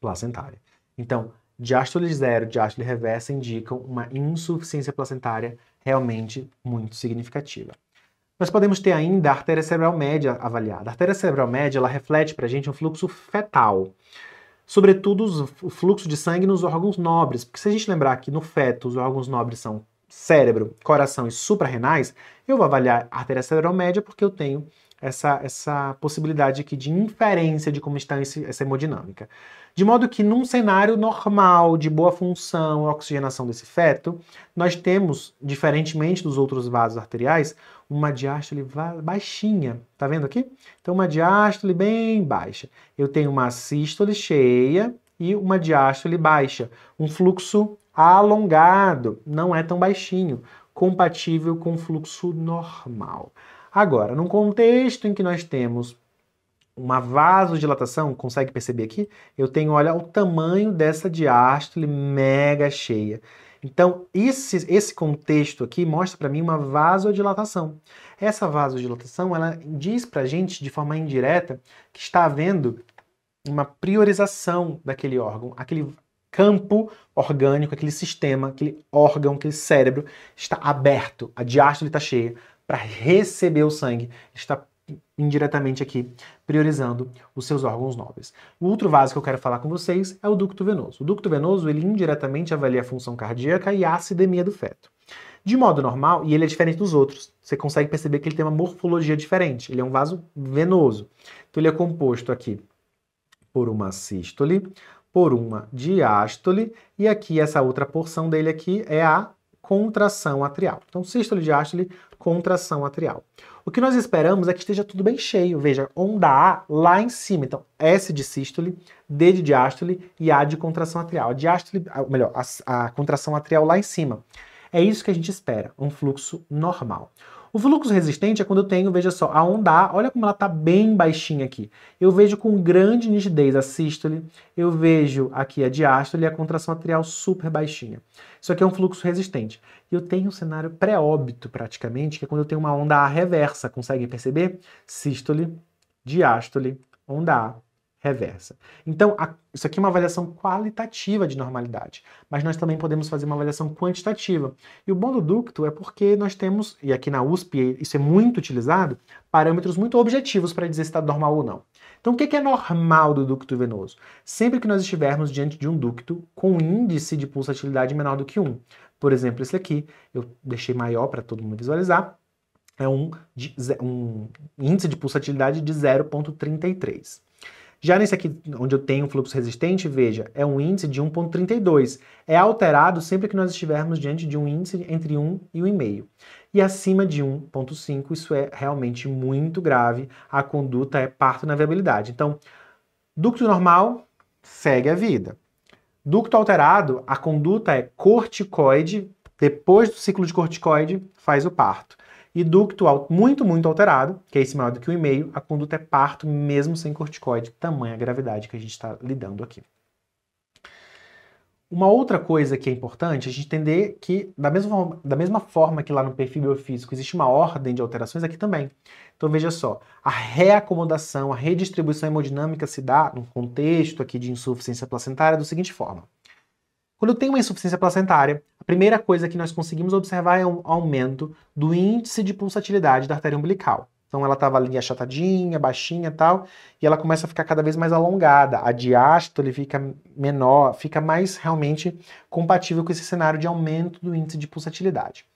placentária. Então, diástole zero, diástole reversa indicam uma insuficiência placentária realmente muito significativa. Nós podemos ter ainda a artéria cerebral média avaliada. A artéria cerebral média, ela reflete para a gente um fluxo fetal, sobretudo o fluxo de sangue nos órgãos nobres, porque se a gente lembrar que no feto os órgãos nobres são cérebro, coração e suprarrenais, eu vou avaliar a artéria cerebral média porque eu tenho essa possibilidade aqui de inferência de como está essa hemodinâmica. De modo que num cenário normal, de boa função, oxigenação desse feto, nós temos, diferentemente dos outros vasos arteriais, uma diástole baixinha. Tá vendo aqui? Então uma diástole bem baixa. Eu tenho uma sístole cheia e uma diástole baixa. Um fluxo alongado, não é tão baixinho, compatível com o fluxo normal. Agora, num contexto em que nós temos uma vasodilatação, consegue perceber aqui? Eu tenho, olha, o tamanho dessa diástole mega cheia. Então, esse contexto aqui mostra para mim uma vasodilatação. Essa vasodilatação, ela diz para a gente, de forma indireta, que está havendo uma priorização daquele órgão, aquele campo orgânico, aquele sistema, aquele órgão, aquele cérebro está aberto, a diástole está cheia para receber o sangue, está indiretamente aqui priorizando os seus órgãos nobres. O outro vaso que eu quero falar com vocês é o ducto venoso. O ducto venoso, ele indiretamente avalia a função cardíaca e a acidemia do feto. De modo normal, e ele é diferente dos outros, você consegue perceber que ele tem uma morfologia diferente, ele é um vaso venoso. Então ele é composto aqui por uma sístole, por uma diástole, e aqui essa outra porção dele aqui é a contração atrial. Então, sístole, diástole, contração atrial. O que nós esperamos é que esteja tudo bem cheio. Veja, onda A lá em cima. Então, S de sístole, D de diástole e A de contração atrial. A diástole, melhor, a contração atrial lá em cima. É isso que a gente espera, um fluxo normal. O fluxo resistente é quando eu tenho, veja só, a onda A, olha como ela está bem baixinha aqui. Eu vejo com grande nitidez a sístole, eu vejo aqui a diástole e a contração atrial super baixinha. Isso aqui é um fluxo resistente. E eu tenho um cenário pré-óbito, praticamente, que é quando eu tenho uma onda A reversa. Conseguem perceber? Sístole, diástole, onda A reversa. Então, isso aqui é uma avaliação qualitativa de normalidade, mas nós também podemos fazer uma avaliação quantitativa. E o bom do ducto é porque nós temos, e aqui na USP isso é muito utilizado, parâmetros muito objetivos para dizer se está normal ou não. Então, o que é normal do ducto venoso? Sempre que nós estivermos diante de um ducto com índice de pulsatilidade menor do que 1. Por exemplo, esse aqui, eu deixei maior para todo mundo visualizar, é um índice de pulsatilidade de 0,33. Já nesse aqui, onde eu tenho fluxo resistente, veja, é um índice de 1,32. É alterado sempre que nós estivermos diante de um índice entre 1 e 1,5. E acima de 1,5, isso é realmente muito grave. A conduta é parto na viabilidade. Então, ducto normal, segue a vida. Ducto alterado, a conduta é corticoide. Depois do ciclo de corticoide, faz o parto. E ducto muito alterado, que é esse maior do que 1,5, a conduta é parto mesmo sem corticoide, tamanha gravidade que a gente está lidando aqui. Uma outra coisa que é importante é a gente entender que, da mesma forma que lá no perfil biofísico existe uma ordem de alterações, aqui também. Então veja só, a reacomodação, a redistribuição hemodinâmica se dá num contexto aqui de insuficiência placentária da seguinte forma. Quando eu tenho uma insuficiência placentária, a primeira coisa que nós conseguimos observar é um aumento do índice de pulsatilidade da artéria umbilical. Então ela estava ali achatadinha, baixinha e tal, e ela começa a ficar cada vez mais alongada. A diástole fica menor, fica mais realmente compatível com esse cenário de aumento do índice de pulsatilidade.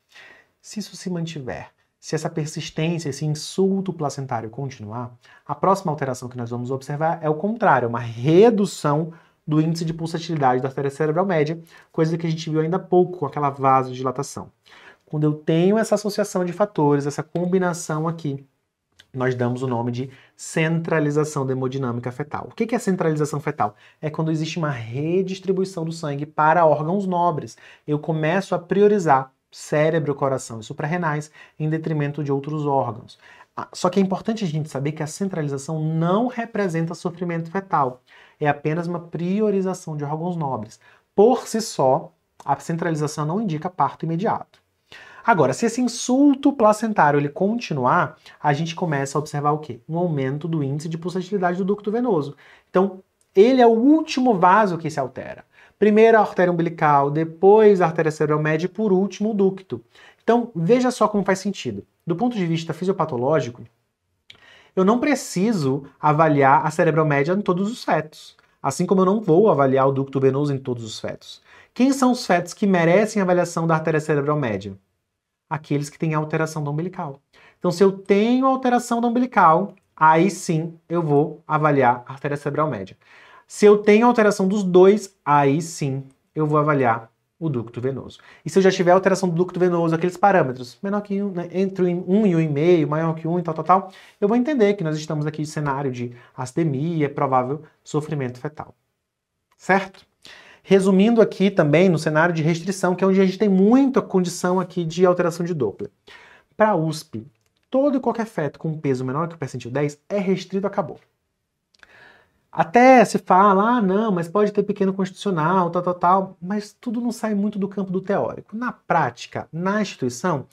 Se isso se mantiver, se essa persistência, esse insulto placentário continuar, a próxima alteração que nós vamos observar é o contrário, uma redução do índice de pulsatilidade da artéria cerebral média, coisa que a gente viu ainda há pouco com aquela vasodilatação. Quando eu tenho essa associação de fatores, essa combinação aqui, nós damos o nome de centralização da hemodinâmica fetal. O que é centralização fetal? É quando existe uma redistribuição do sangue para órgãos nobres. Eu começo a priorizar cérebro, coração e suprarrenais em detrimento de outros órgãos. Só que é importante a gente saber que a centralização não representa sofrimento fetal. É apenas uma priorização de órgãos nobres. Por si só, a centralização não indica parto imediato. Agora, se esse insulto placentário ele continuar, a gente começa a observar o quê? Um aumento do índice de pulsatilidade do ducto venoso. Então, ele é o último vaso que se altera. Primeiro a artéria umbilical, depois a artéria cerebral média e por último o ducto. Então, veja só como faz sentido. Do ponto de vista fisiopatológico, eu não preciso avaliar a cerebral média em todos os fetos. Assim como eu não vou avaliar o ducto venoso em todos os fetos. Quem são os fetos que merecem avaliação da artéria cerebral média? Aqueles que têm alteração da umbilical. Então, se eu tenho alteração da umbilical, aí sim eu vou avaliar a artéria cerebral média. Se eu tenho alteração dos dois, aí sim eu vou avaliar o ducto venoso. E se eu já tiver alteração do ducto venoso, aqueles parâmetros, menor que 1, né, entre 1 e 1,5, maior que 1 e tal, eu vou entender que nós estamos aqui em cenário de astemia, provável sofrimento fetal. Certo? Resumindo aqui também no cenário de restrição, que é onde a gente tem muita condição aqui de alteração de Doppler. Para a USP, todo e qualquer feto com peso menor que o percentil 10 é restrito, acabou. Até se fala, ah não, mas pode ter pequeno constitucional, tal, mas tudo não sai muito do campo do teórico. Na prática, na instituição,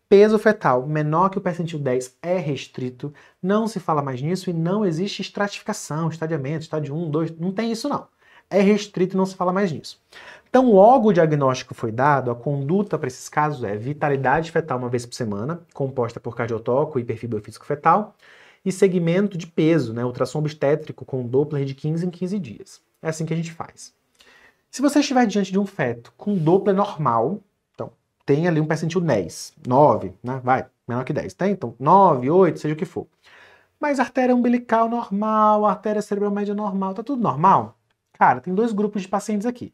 peso fetal menor que o percentil 10 é restrito, não se fala mais nisso e não existe estratificação, estadiamento, estádio 1, 2, não tem isso não. É restrito e não se fala mais nisso. Então, logo o diagnóstico foi dado, a conduta para esses casos é vitalidade fetal uma vez por semana, composta por cardiotoco e perfil biofísico fetal, e segmento de peso, né, ultrassom obstétrico com Doppler de 15 em 15 dias. É assim que a gente faz. Se você estiver diante de um feto com Doppler normal, então tem ali um percentil 10, 9, né, vai, menor que 10, tem? Então 9, 8, seja o que for. Mas artéria umbilical normal, artéria cerebral média normal, tá tudo normal? Cara, tem dois grupos de pacientes aqui.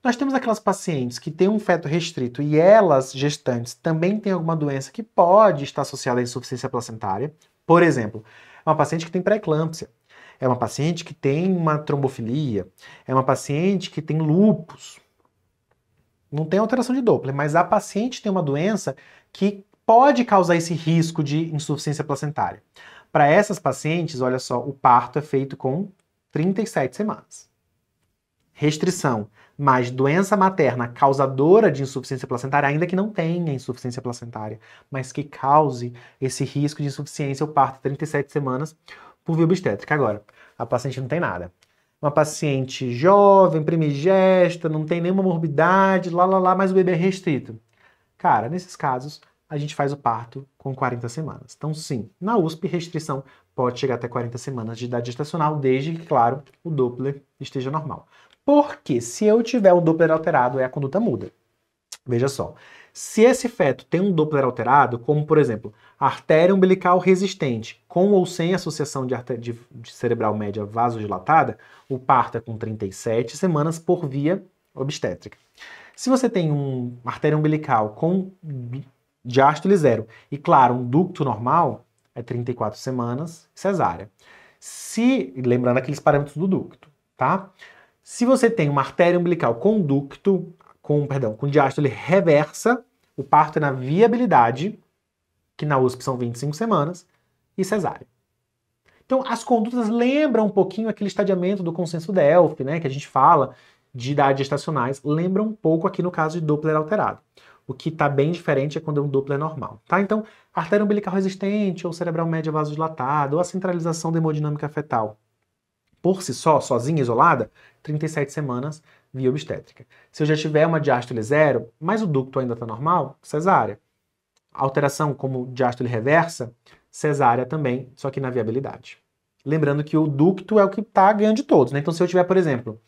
Nós temos aquelas pacientes que têm um feto restrito e elas, gestantes, também têm alguma doença que pode estar associada à insuficiência placentária. Por exemplo, é uma paciente que tem pré-eclâmpsia, é uma paciente que tem uma trombofilia, é uma paciente que tem lúpus. Não tem alteração de Doppler, mas a paciente tem uma doença que pode causar esse risco de insuficiência placentária. Para essas pacientes, olha só, o parto é feito com 37 semanas. Restrição, mais doença materna causadora de insuficiência placentária, ainda que não tenha insuficiência placentária, mas que cause esse risco de insuficiência, eu parto 37 semanas por via obstétrica. Agora, a paciente não tem nada. Uma paciente jovem, primigesta, não tem nenhuma morbidade, mas o bebê é restrito. Cara, nesses casos, a gente faz o parto com 40 semanas. Então, sim, na USP, restrição pode chegar até 40 semanas de idade gestacional, desde que, claro, o Doppler esteja normal. Porque se eu tiver um Doppler alterado, a conduta muda. Veja só, se esse feto tem um Doppler alterado, como por exemplo, artéria umbilical resistente, com ou sem associação de cerebral média vasodilatada, o parto é com 37 semanas por via obstétrica. Se você tem uma artéria umbilical com diástole zero e, claro, um ducto normal, é 34 semanas cesárea. Lembrando aqueles parâmetros do ducto, tá? Se você tem uma artéria umbilical com ducto, com diástole reversa, o parto é na viabilidade, que na USP são 25 semanas, e cesárea. Então, as condutas lembram um pouquinho aquele estadiamento do consenso Delphi, né, que a gente fala de idades gestacionais, lembra um pouco aqui no caso de Doppler alterado. O que está bem diferente é quando é um Doppler normal, tá? Então, artéria umbilical resistente, ou cerebral média vasodilatada, ou a centralização da hemodinâmica fetal, por si só, sozinha, isolada, 37 semanas via obstétrica. Se eu já tiver uma diástole zero, mas o ducto ainda está normal, cesárea. Alteração como diástole reversa, cesárea também, só que na viabilidade. Lembrando que o ducto é o que está ganhando de todos, né? Então, se eu tiver, por exemplo,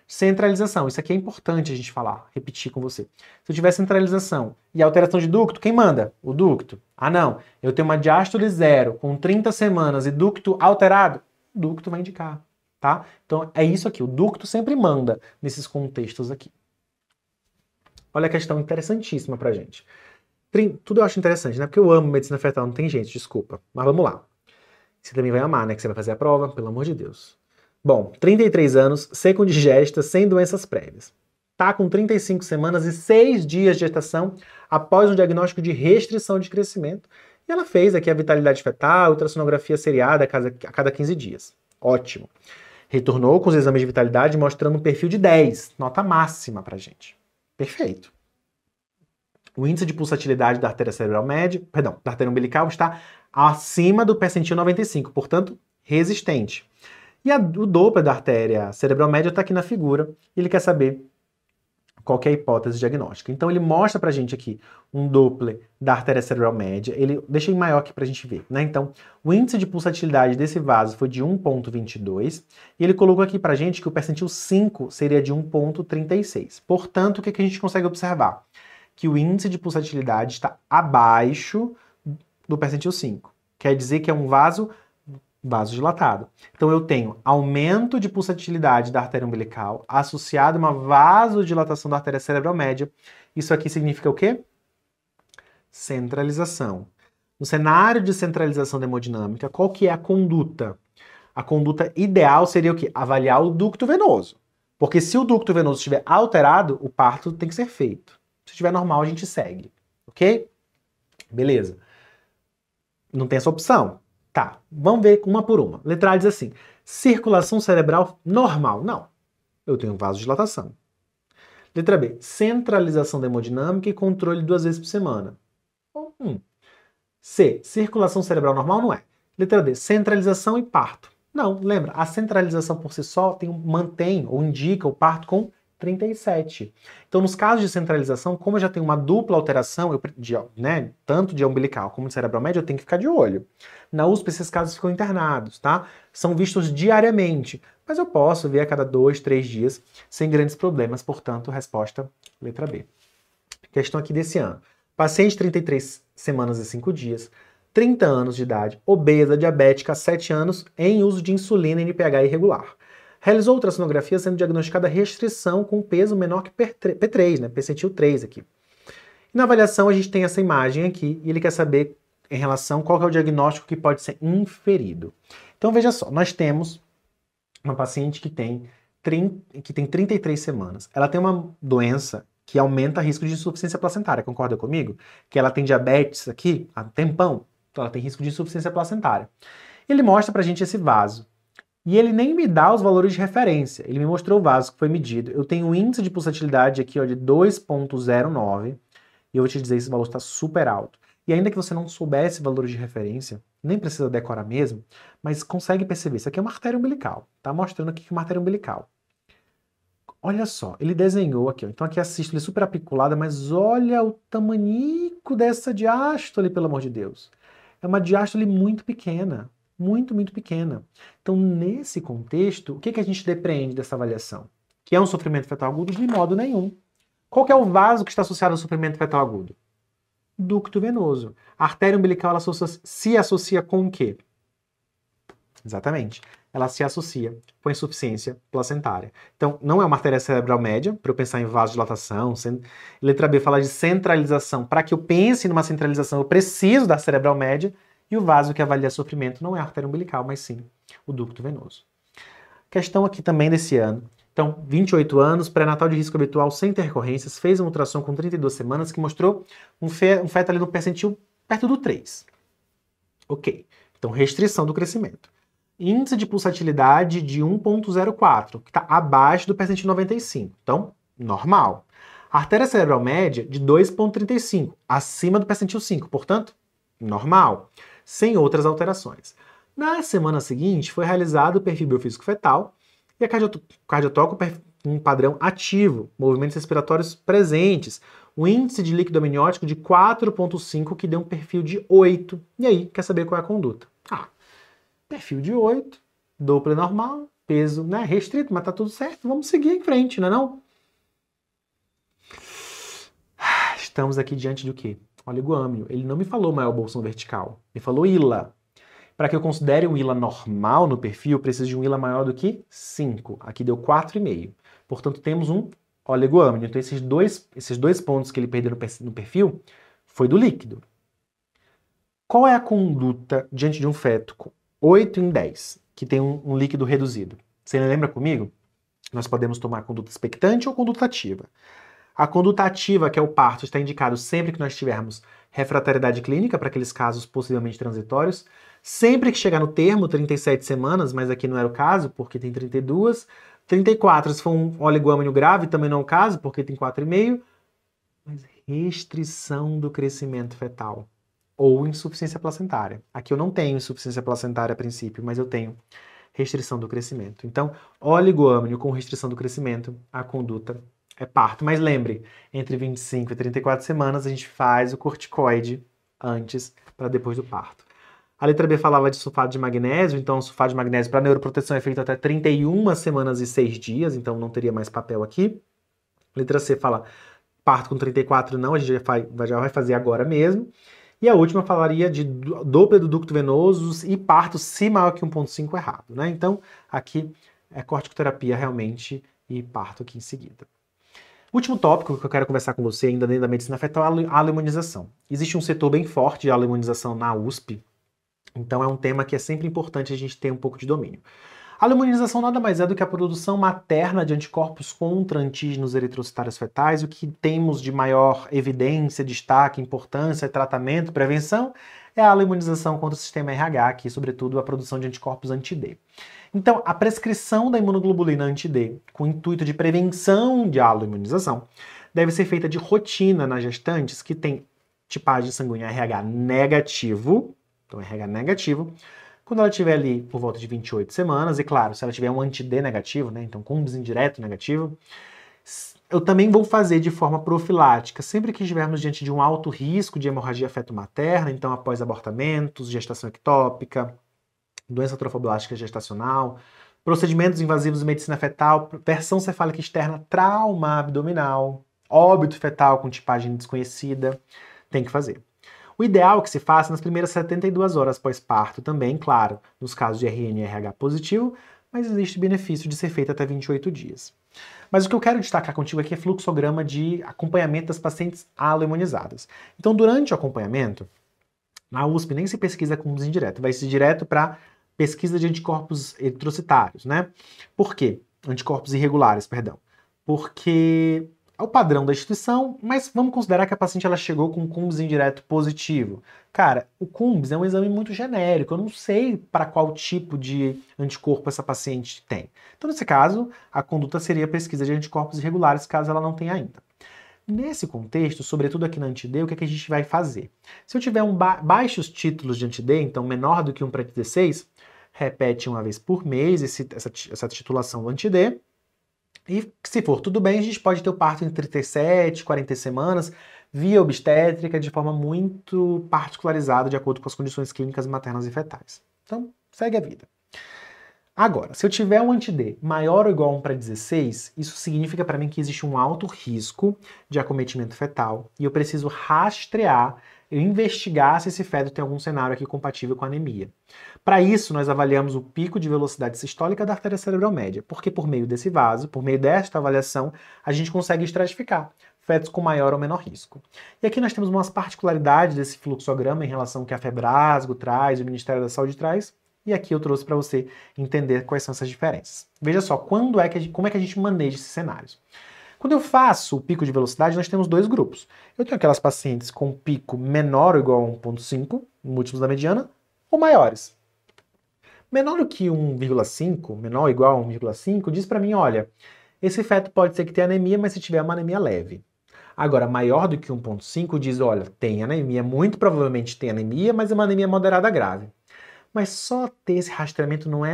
Centralização, isso aqui é importante a gente falar, repetir com você. Se eu tiver centralização e alteração de ducto, quem manda? O ducto. Ah não, eu tenho uma diástole 0 com 30 semanas e ducto alterado, o ducto vai indicar, tá? Então é isso aqui, o ducto sempre manda nesses contextos aqui. Olha a questão interessantíssima pra gente. Tudo eu acho interessante, né? Porque eu amo medicina fetal, não tem jeito, desculpa. Mas vamos lá. Você também vai amar, né? Que você vai fazer a prova, pelo amor de Deus. Bom, 33 anos, seco-digesta, sem doenças prévias. Tá com 35 semanas e 6 dias de gestação após um diagnóstico de restrição de crescimento. E ela fez aqui a vitalidade fetal, ultrassonografia seriada a cada 15 dias. Ótimo. Retornou com os exames de vitalidade mostrando um perfil de 10, nota máxima pra gente. Perfeito. O índice de pulsatilidade da artéria cerebral média, perdão, da artéria umbilical está acima do percentil 95, portanto, resistente. E o Doppler da artéria cerebral média está aqui na figura, e ele quer saber qual que é a hipótese diagnóstica. Então ele mostra pra gente aqui um Doppler da artéria cerebral média, ele deixa em maior aqui pra gente ver, né? Então, o índice de pulsatilidade desse vaso foi de 1,22, e ele colocou aqui pra gente que o percentil 5 seria de 1,36. Portanto, o que a gente consegue observar? Que o índice de pulsatilidade está abaixo do percentil 5. Quer dizer que é um vaso dilatado. Então eu tenho aumento de pulsatilidade da artéria umbilical associado a uma vasodilatação da artéria cerebral média. Isso aqui significa o quê? Centralização. No cenário de centralização da hemodinâmica, qual que é a conduta? A conduta ideal seria o quê? Avaliar o ducto venoso. Porque se o ducto venoso estiver alterado, o parto tem que ser feito. Se estiver normal, a gente segue. Ok? Beleza. Não tem essa opção. Tá, vamos ver uma por uma. Letra A diz assim, circulação cerebral normal. Não, eu tenho vasodilatação. Letra B, centralização da hemodinâmica e controle 2 vezes por semana. C, circulação cerebral normal não é. Letra D, centralização e parto. Não, lembra, a centralização por si só mantém ou indica o parto com 37. Então, nos casos de centralização, como eu já tenho uma dupla alteração, tanto de umbilical como de cerebral médio, eu tenho que ficar de olho. Na USP, esses casos ficam internados, tá? São vistos diariamente, mas eu posso ver a cada 2, 3 dias sem grandes problemas, portanto, resposta letra B. Questão aqui desse ano. Paciente 33 semanas e 5 dias, 30 anos de idade, obesa, diabética, 7 anos, em uso de insulina NPH irregular. Realizou ultrassonografia sendo diagnosticada restrição com peso menor que P3, né? Percentil 3 aqui. E na avaliação a gente tem essa imagem aqui e ele quer saber em relação qual que é o diagnóstico que pode ser inferido. Então veja só, nós temos uma paciente que tem 33 semanas. Ela tem uma doença que aumenta o risco de insuficiência placentária, concorda comigo? Que ela tem diabetes aqui há um tempão, então ela tem risco de insuficiência placentária. Ele mostra pra gente esse vaso. E ele nem me dá os valores de referência. Ele me mostrou o vaso que foi medido. Eu tenho um índice de pulsatilidade aqui ó, de 2,09. E eu vou te dizer que esse valor está super alto. E ainda que você não soubesse valores de referência, nem precisa decorar mesmo, mas consegue perceber. Isso aqui é uma artéria umbilical. Tá mostrando aqui que é uma artéria umbilical. Olha só, ele desenhou aqui. Ó. Então aqui a sístole super apiculada, mas olha o tamanico dessa diástole, pelo amor de Deus. É uma diástole muito pequena. Muito, muito pequena. Então, nesse contexto, o que a gente depreende dessa avaliação? Que é um sofrimento fetal agudo? De modo nenhum. Qual que é o vaso que está associado ao sofrimento fetal agudo? Ducto venoso. A artéria umbilical ela se associa com o quê? Exatamente. Ela se associa com a insuficiência placentária. Então, não é uma artéria cerebral média, para eu pensar em vasodilatação. Letra B fala de centralização. Para que eu pense numa centralização, eu preciso da cerebral média. E o vaso que avalia sofrimento não é a artéria umbilical, mas sim o ducto venoso. Questão aqui também desse ano. Então, 28 anos, pré-natal de risco habitual sem intercorrências, fez uma ultrassom com 32 semanas que mostrou um feto ali no percentil perto do 3. Ok. Então, restrição do crescimento. Índice de pulsatilidade de 1,04, que está abaixo do percentil 95. Então, normal. Artéria cerebral média de 2,35, acima do percentil 5. Portanto, normal. Sem outras alterações. Na semana seguinte, foi realizado o perfil biofísico fetal e a cardiotoco um padrão ativo, movimentos respiratórios presentes, o índice de líquido amniótico de 4,5, que deu um perfil de 8. E aí, quer saber qual é a conduta? Perfil de 8, Doppler normal, peso, né, restrito, mas tá tudo certo, vamos seguir em frente, não é não? Estamos aqui diante do quê? Oligoâmino. Ele não me falou maior bolsão vertical, ele falou ILA. Para que eu considere um ILA normal no perfil, eu preciso de um ILA maior do que 5. Aqui deu 4,5. Portanto, temos um oligoâmino. Então, esses dois pontos que ele perdeu no perfil foi do líquido. Qual é a conduta diante de um feto com 8 em 10, que tem um líquido reduzido? Você lembra comigo? Nós podemos tomar conduta expectante ou conduta ativa. A conduta ativa, que é o parto, está indicado sempre que nós tivermos refratariedade clínica, para aqueles casos possivelmente transitórios. Sempre que chegar no termo, 37 semanas, mas aqui não era o caso, porque tem 32. 34, se for um oligoâmino grave, também não é o caso, porque tem 4,5. Mas restrição do crescimento fetal. Ou insuficiência placentária. Aqui eu não tenho insuficiência placentária a princípio, mas eu tenho restrição do crescimento. Então, oligoâmino com restrição do crescimento, a conduta é parto. Mas lembre, entre 25 e 34 semanas a gente faz o corticoide antes para depois do parto. A letra B falava de sulfato de magnésio, então o sulfato de magnésio para neuroproteção é feito até 31 semanas e 6 dias, então não teria mais papel aqui. A letra C fala parto com 34 não, a gente já vai fazer agora mesmo. E a última falaria de Doppler do ducto venoso e parto se maior que 1,5 errado, né? Então aqui é corticoterapia realmente e parto aqui em seguida. Último tópico que eu quero conversar com você ainda dentro da medicina fetal é a aloimunização. Existe um setor bem forte de aloimunização na USP, então é um tema que é sempre importante a gente ter um pouco de domínio. A aloimunização nada mais é do que a produção materna de anticorpos contra antígenos eritrocitários fetais. O que temos de maior evidência, destaque, importância, tratamento, prevenção é a aloimunização contra o sistema RH, aqui sobretudo a produção de anticorpos anti-D. Então, a prescrição da imunoglobulina anti-D com o intuito de prevenção de aloimunização deve ser feita de rotina nas gestantes que têm tipagem sanguínea RH negativo, então RH negativo, quando ela estiver ali por volta de 28 semanas, e claro, se ela tiver um anti-D negativo, né, então cumbis indireto negativo, eu também vou fazer de forma profilática, sempre que estivermos diante de um alto risco de hemorragia feto-materna, então após abortamentos, gestação ectópica, doença trofoblástica gestacional, procedimentos invasivos de medicina fetal, versão cefálica externa, trauma abdominal, óbito fetal com tipagem desconhecida, tem que fazer. O ideal é que se faça nas primeiras 72 horas pós-parto também, claro, nos casos de RN e RH positivo, mas existe benefício de ser feito até 28 dias. Mas o que eu quero destacar contigo aqui é fluxograma de acompanhamento das pacientes aloimunizadas. Então, durante o acompanhamento, na USP nem se pesquisa cumbis indireto, vai ser direto para pesquisa de anticorpos eritrocitários, né? Por quê? Anticorpos irregulares, perdão. Porque é o padrão da instituição, mas vamos considerar que a paciente ela chegou com um cumbis indireto positivo. Cara, o cumbis é um exame muito genérico, eu não sei para qual tipo de anticorpo essa paciente tem. Então, nesse caso, a conduta seria a pesquisa de anticorpos irregulares, caso ela não tenha ainda. Nesse contexto, sobretudo aqui na anti-D, o que é que a gente vai fazer? Se eu tiver baixos títulos de anti-D, então menor do que 1 para 16, repete uma vez por mês essa titulação do anti-D. E se for tudo bem, a gente pode ter o parto em 37, 40 semanas, via obstétrica, de forma muito particularizada, de acordo com as condições clínicas maternas e fetais. Então, segue a vida. Agora, se eu tiver um anti-D maior ou igual a 1 para 16, isso significa para mim que existe um alto risco de acometimento fetal e eu preciso rastrear, investigar se esse feto tem algum cenário aqui compatível com anemia. Para isso, nós avaliamos o pico de velocidade sistólica da artéria cerebral média, porque por meio desse vaso, por meio desta avaliação, a gente consegue estratificar fetos com maior ou menor risco. E aqui nós temos umas particularidades desse fluxograma em relação ao que a Febrasgo traz, o Ministério da Saúde traz, e aqui eu trouxe para você entender quais são essas diferenças. Veja só, como é que a gente maneja esses cenários. Quando eu faço o pico de velocidade, nós temos dois grupos. Eu tenho aquelas pacientes com pico menor ou igual a 1,5, múltiplos da mediana, ou maiores. Menor do que 1,5, menor ou igual a 1,5, diz para mim, olha, esse feto pode ser que tenha anemia, mas se tiver uma anemia leve. Agora, maior do que 1,5 diz, olha, tem anemia, muito provavelmente tem anemia, mas é uma anemia moderada grave. Mas só ter esse rastreamento não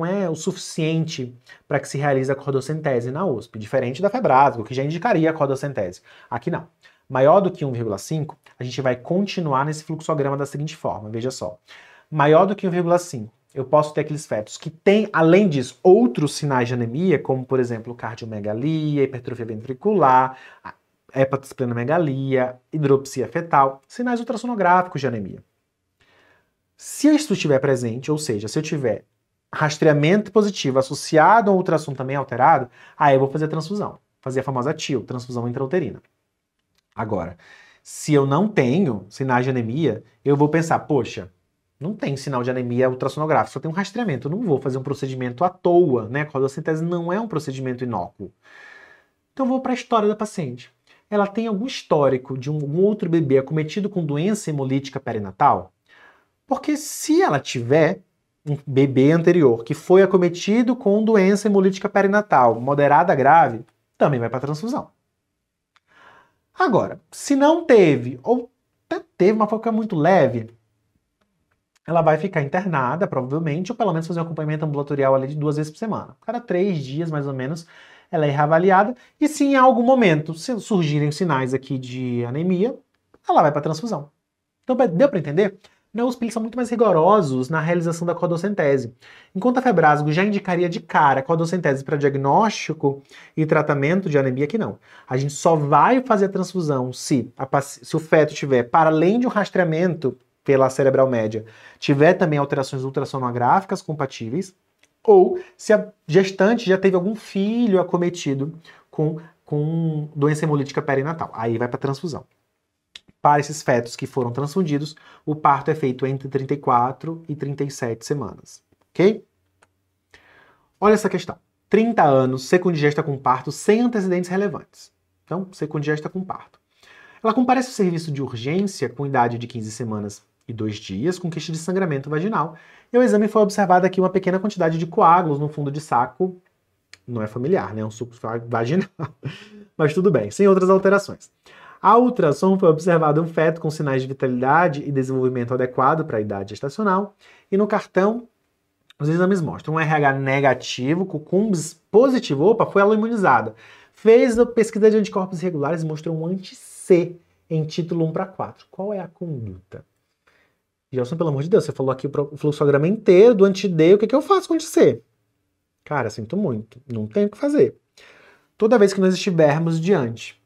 é o suficiente para que se realize a cordocentese na USP, diferente da Febrasgo, que já indicaria a cordocentese. Aqui não. Maior do que 1,5, a gente vai continuar nesse fluxograma da seguinte forma, veja só. Maior do que 1,5, eu posso ter aqueles fetos que têm, além disso, outros sinais de anemia, como, por exemplo, cardiomegalia, hipertrofia ventricular, hepatosplenomegalia, hidropsia fetal, sinais ultrassonográficos de anemia. Se isso estiver presente, ou seja, se eu tiver rastreamento positivo associado a um ultrassom também alterado, aí eu vou fazer a transfusão, fazer a famosa TIL, transfusão intrauterina. Agora, se eu não tenho sinais de anemia, eu vou pensar, poxa, não tem sinal de anemia ultrassonográfica, só tem um rastreamento, eu não vou fazer um procedimento à toa, né? A codossintese não é um procedimento inócuo. Então eu vou para a história da paciente. Ela tem algum histórico de um outro bebê acometido com doença hemolítica perinatal? Porque se ela tiver um bebê anterior que foi acometido com doença hemolítica perinatal moderada a grave, também vai para transfusão. Agora, se não teve, ou até teve, mas foi muito leve, ela vai ficar internada, provavelmente, ou pelo menos fazer um acompanhamento ambulatorial ali de 2 vezes por semana. Cada 3 dias, mais ou menos, ela é reavaliada. E se em algum momento surgirem sinais aqui de anemia, ela vai para transfusão. Então, deu para entender? Na USP, eles são muito mais rigorosos na realização da codossintese. Enquanto a Febrasgo já indicaria de cara a codossintese para diagnóstico e tratamento de anemia, aqui não. A gente só vai fazer a transfusão se o feto tiver, para além de um rastreamento pela cerebral média, tiver também alterações ultrassonográficas compatíveis, ou se a gestante já teve algum filho acometido com doença hemolítica perinatal. Aí vai para transfusão. Para esses fetos que foram transfundidos, o parto é feito entre 34 e 37 semanas. Ok? Olha essa questão. 30 anos, secundigesta com parto sem antecedentes relevantes. Então, secundigesta com parto. Ela comparece ao serviço de urgência com idade de 15 semanas e 2 dias, com queixa de sangramento vaginal. E o exame foi observada aqui uma pequena quantidade de coágulos no fundo de saco. Não é familiar, né? É um suco vaginal. Mas tudo bem, sem outras alterações. A ultrassom foi observado um feto com sinais de vitalidade e desenvolvimento adequado para a idade gestacional. E no cartão, os exames mostram um RH negativo, com cumbis positivo. Opa, foi ela imunizada. Fez a pesquisa de anticorpos irregulares e mostrou um anti-C em título 1/4. Qual é a conduta? Gelson, pelo amor de Deus, você falou aqui o fluxograma inteiro do anti-D, o que eu faço com anti-C? Cara, sinto muito, não tem o que fazer. Toda vez que nós estivermos diante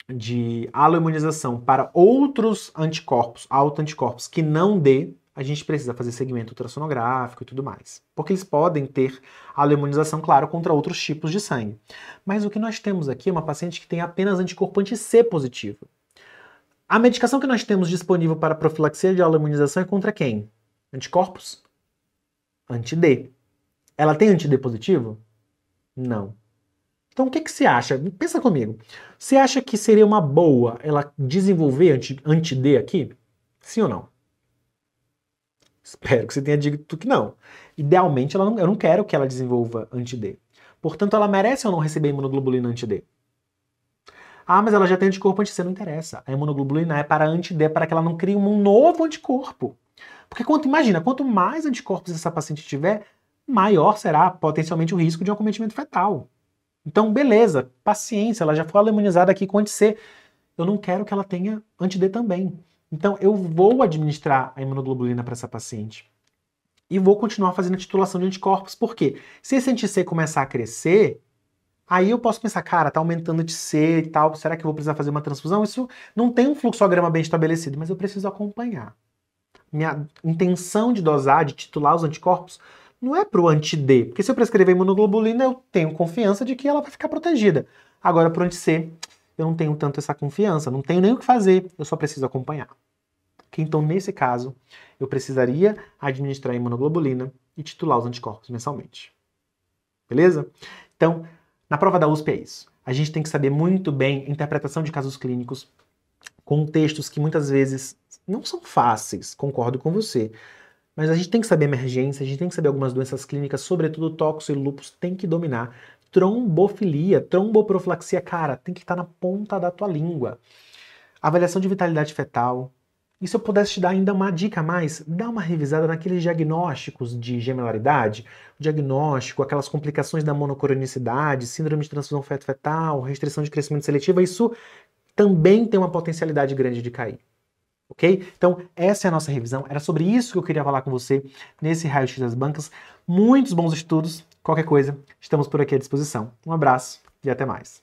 de aloimunização para outros anticorpos, autoanticorpos que não D, a gente precisa fazer segmento ultrassonográfico e tudo mais. Porque eles podem ter aloimunização, claro, contra outros tipos de sangue. Mas o que nós temos aqui é uma paciente que tem apenas anticorpo anti-C positivo. A medicação que nós temos disponível para profilaxia de aloimunização é contra quem? Anticorpos anti-D. Ela tem anti-D positivo? Não. Então o que você acha? Pensa comigo. Você acha que seria uma boa ela desenvolver anti-D aqui? Sim ou não? Espero que você tenha dito que não. Idealmente, eu não quero que ela desenvolva anti-D. Portanto, ela merece ou não receber imunoglobulina anti-D? Ah, mas ela já tem anticorpo anti-C, não interessa. A imunoglobulina é para anti-D, para que ela não crie um novo anticorpo. Porque imagina, quanto mais anticorpos essa paciente tiver, maior será potencialmente o risco de um acometimento fetal. Então, beleza, paciência, ela já foi imunizada aqui com anti-C. Eu não quero que ela tenha anti-D também. Então, eu vou administrar a imunoglobulina para essa paciente. E vou continuar fazendo a titulação de anticorpos. Por quê? Se esse anti-C começar a crescer, aí eu posso pensar, cara, tá aumentando anti-C e tal, será que eu vou precisar fazer uma transfusão? Isso não tem um fluxograma bem estabelecido, mas eu preciso acompanhar. Minha intenção de dosar, de titular os anticorpos, não é pro anti-D, porque se eu prescrever imunoglobulina, eu tenho confiança de que ela vai ficar protegida. Agora, pro anti-C, eu não tenho tanto essa confiança, não tenho nem o que fazer, eu só preciso acompanhar. Então, nesse caso, eu precisaria administrar a imunoglobulina e titular os anticorpos mensalmente. Beleza? Então, na prova da USP é isso. A gente tem que saber muito bem interpretação de casos clínicos, contextos que muitas vezes não são fáceis, concordo com você. Mas a gente tem que saber emergência, a gente tem que saber algumas doenças clínicas, sobretudo tóxico e lúpus, tem que dominar. Trombofilia, tromboprofilaxia, cara, tem que estar na ponta da tua língua. Avaliação de vitalidade fetal. E se eu pudesse te dar ainda uma dica a mais, dá uma revisada naqueles diagnósticos de gemelaridade, diagnóstico, aquelas complicações da monocronicidade, síndrome de transfusão feto-fetal, restrição de crescimento seletiva, isso também tem uma potencialidade grande de cair. ok? Então, essa é a nossa revisão. Era sobre isso que eu queria falar com você nesse raio-x das bancas. Muitos bons estudos. Qualquer coisa, estamos por aqui à disposição. Um abraço e até mais.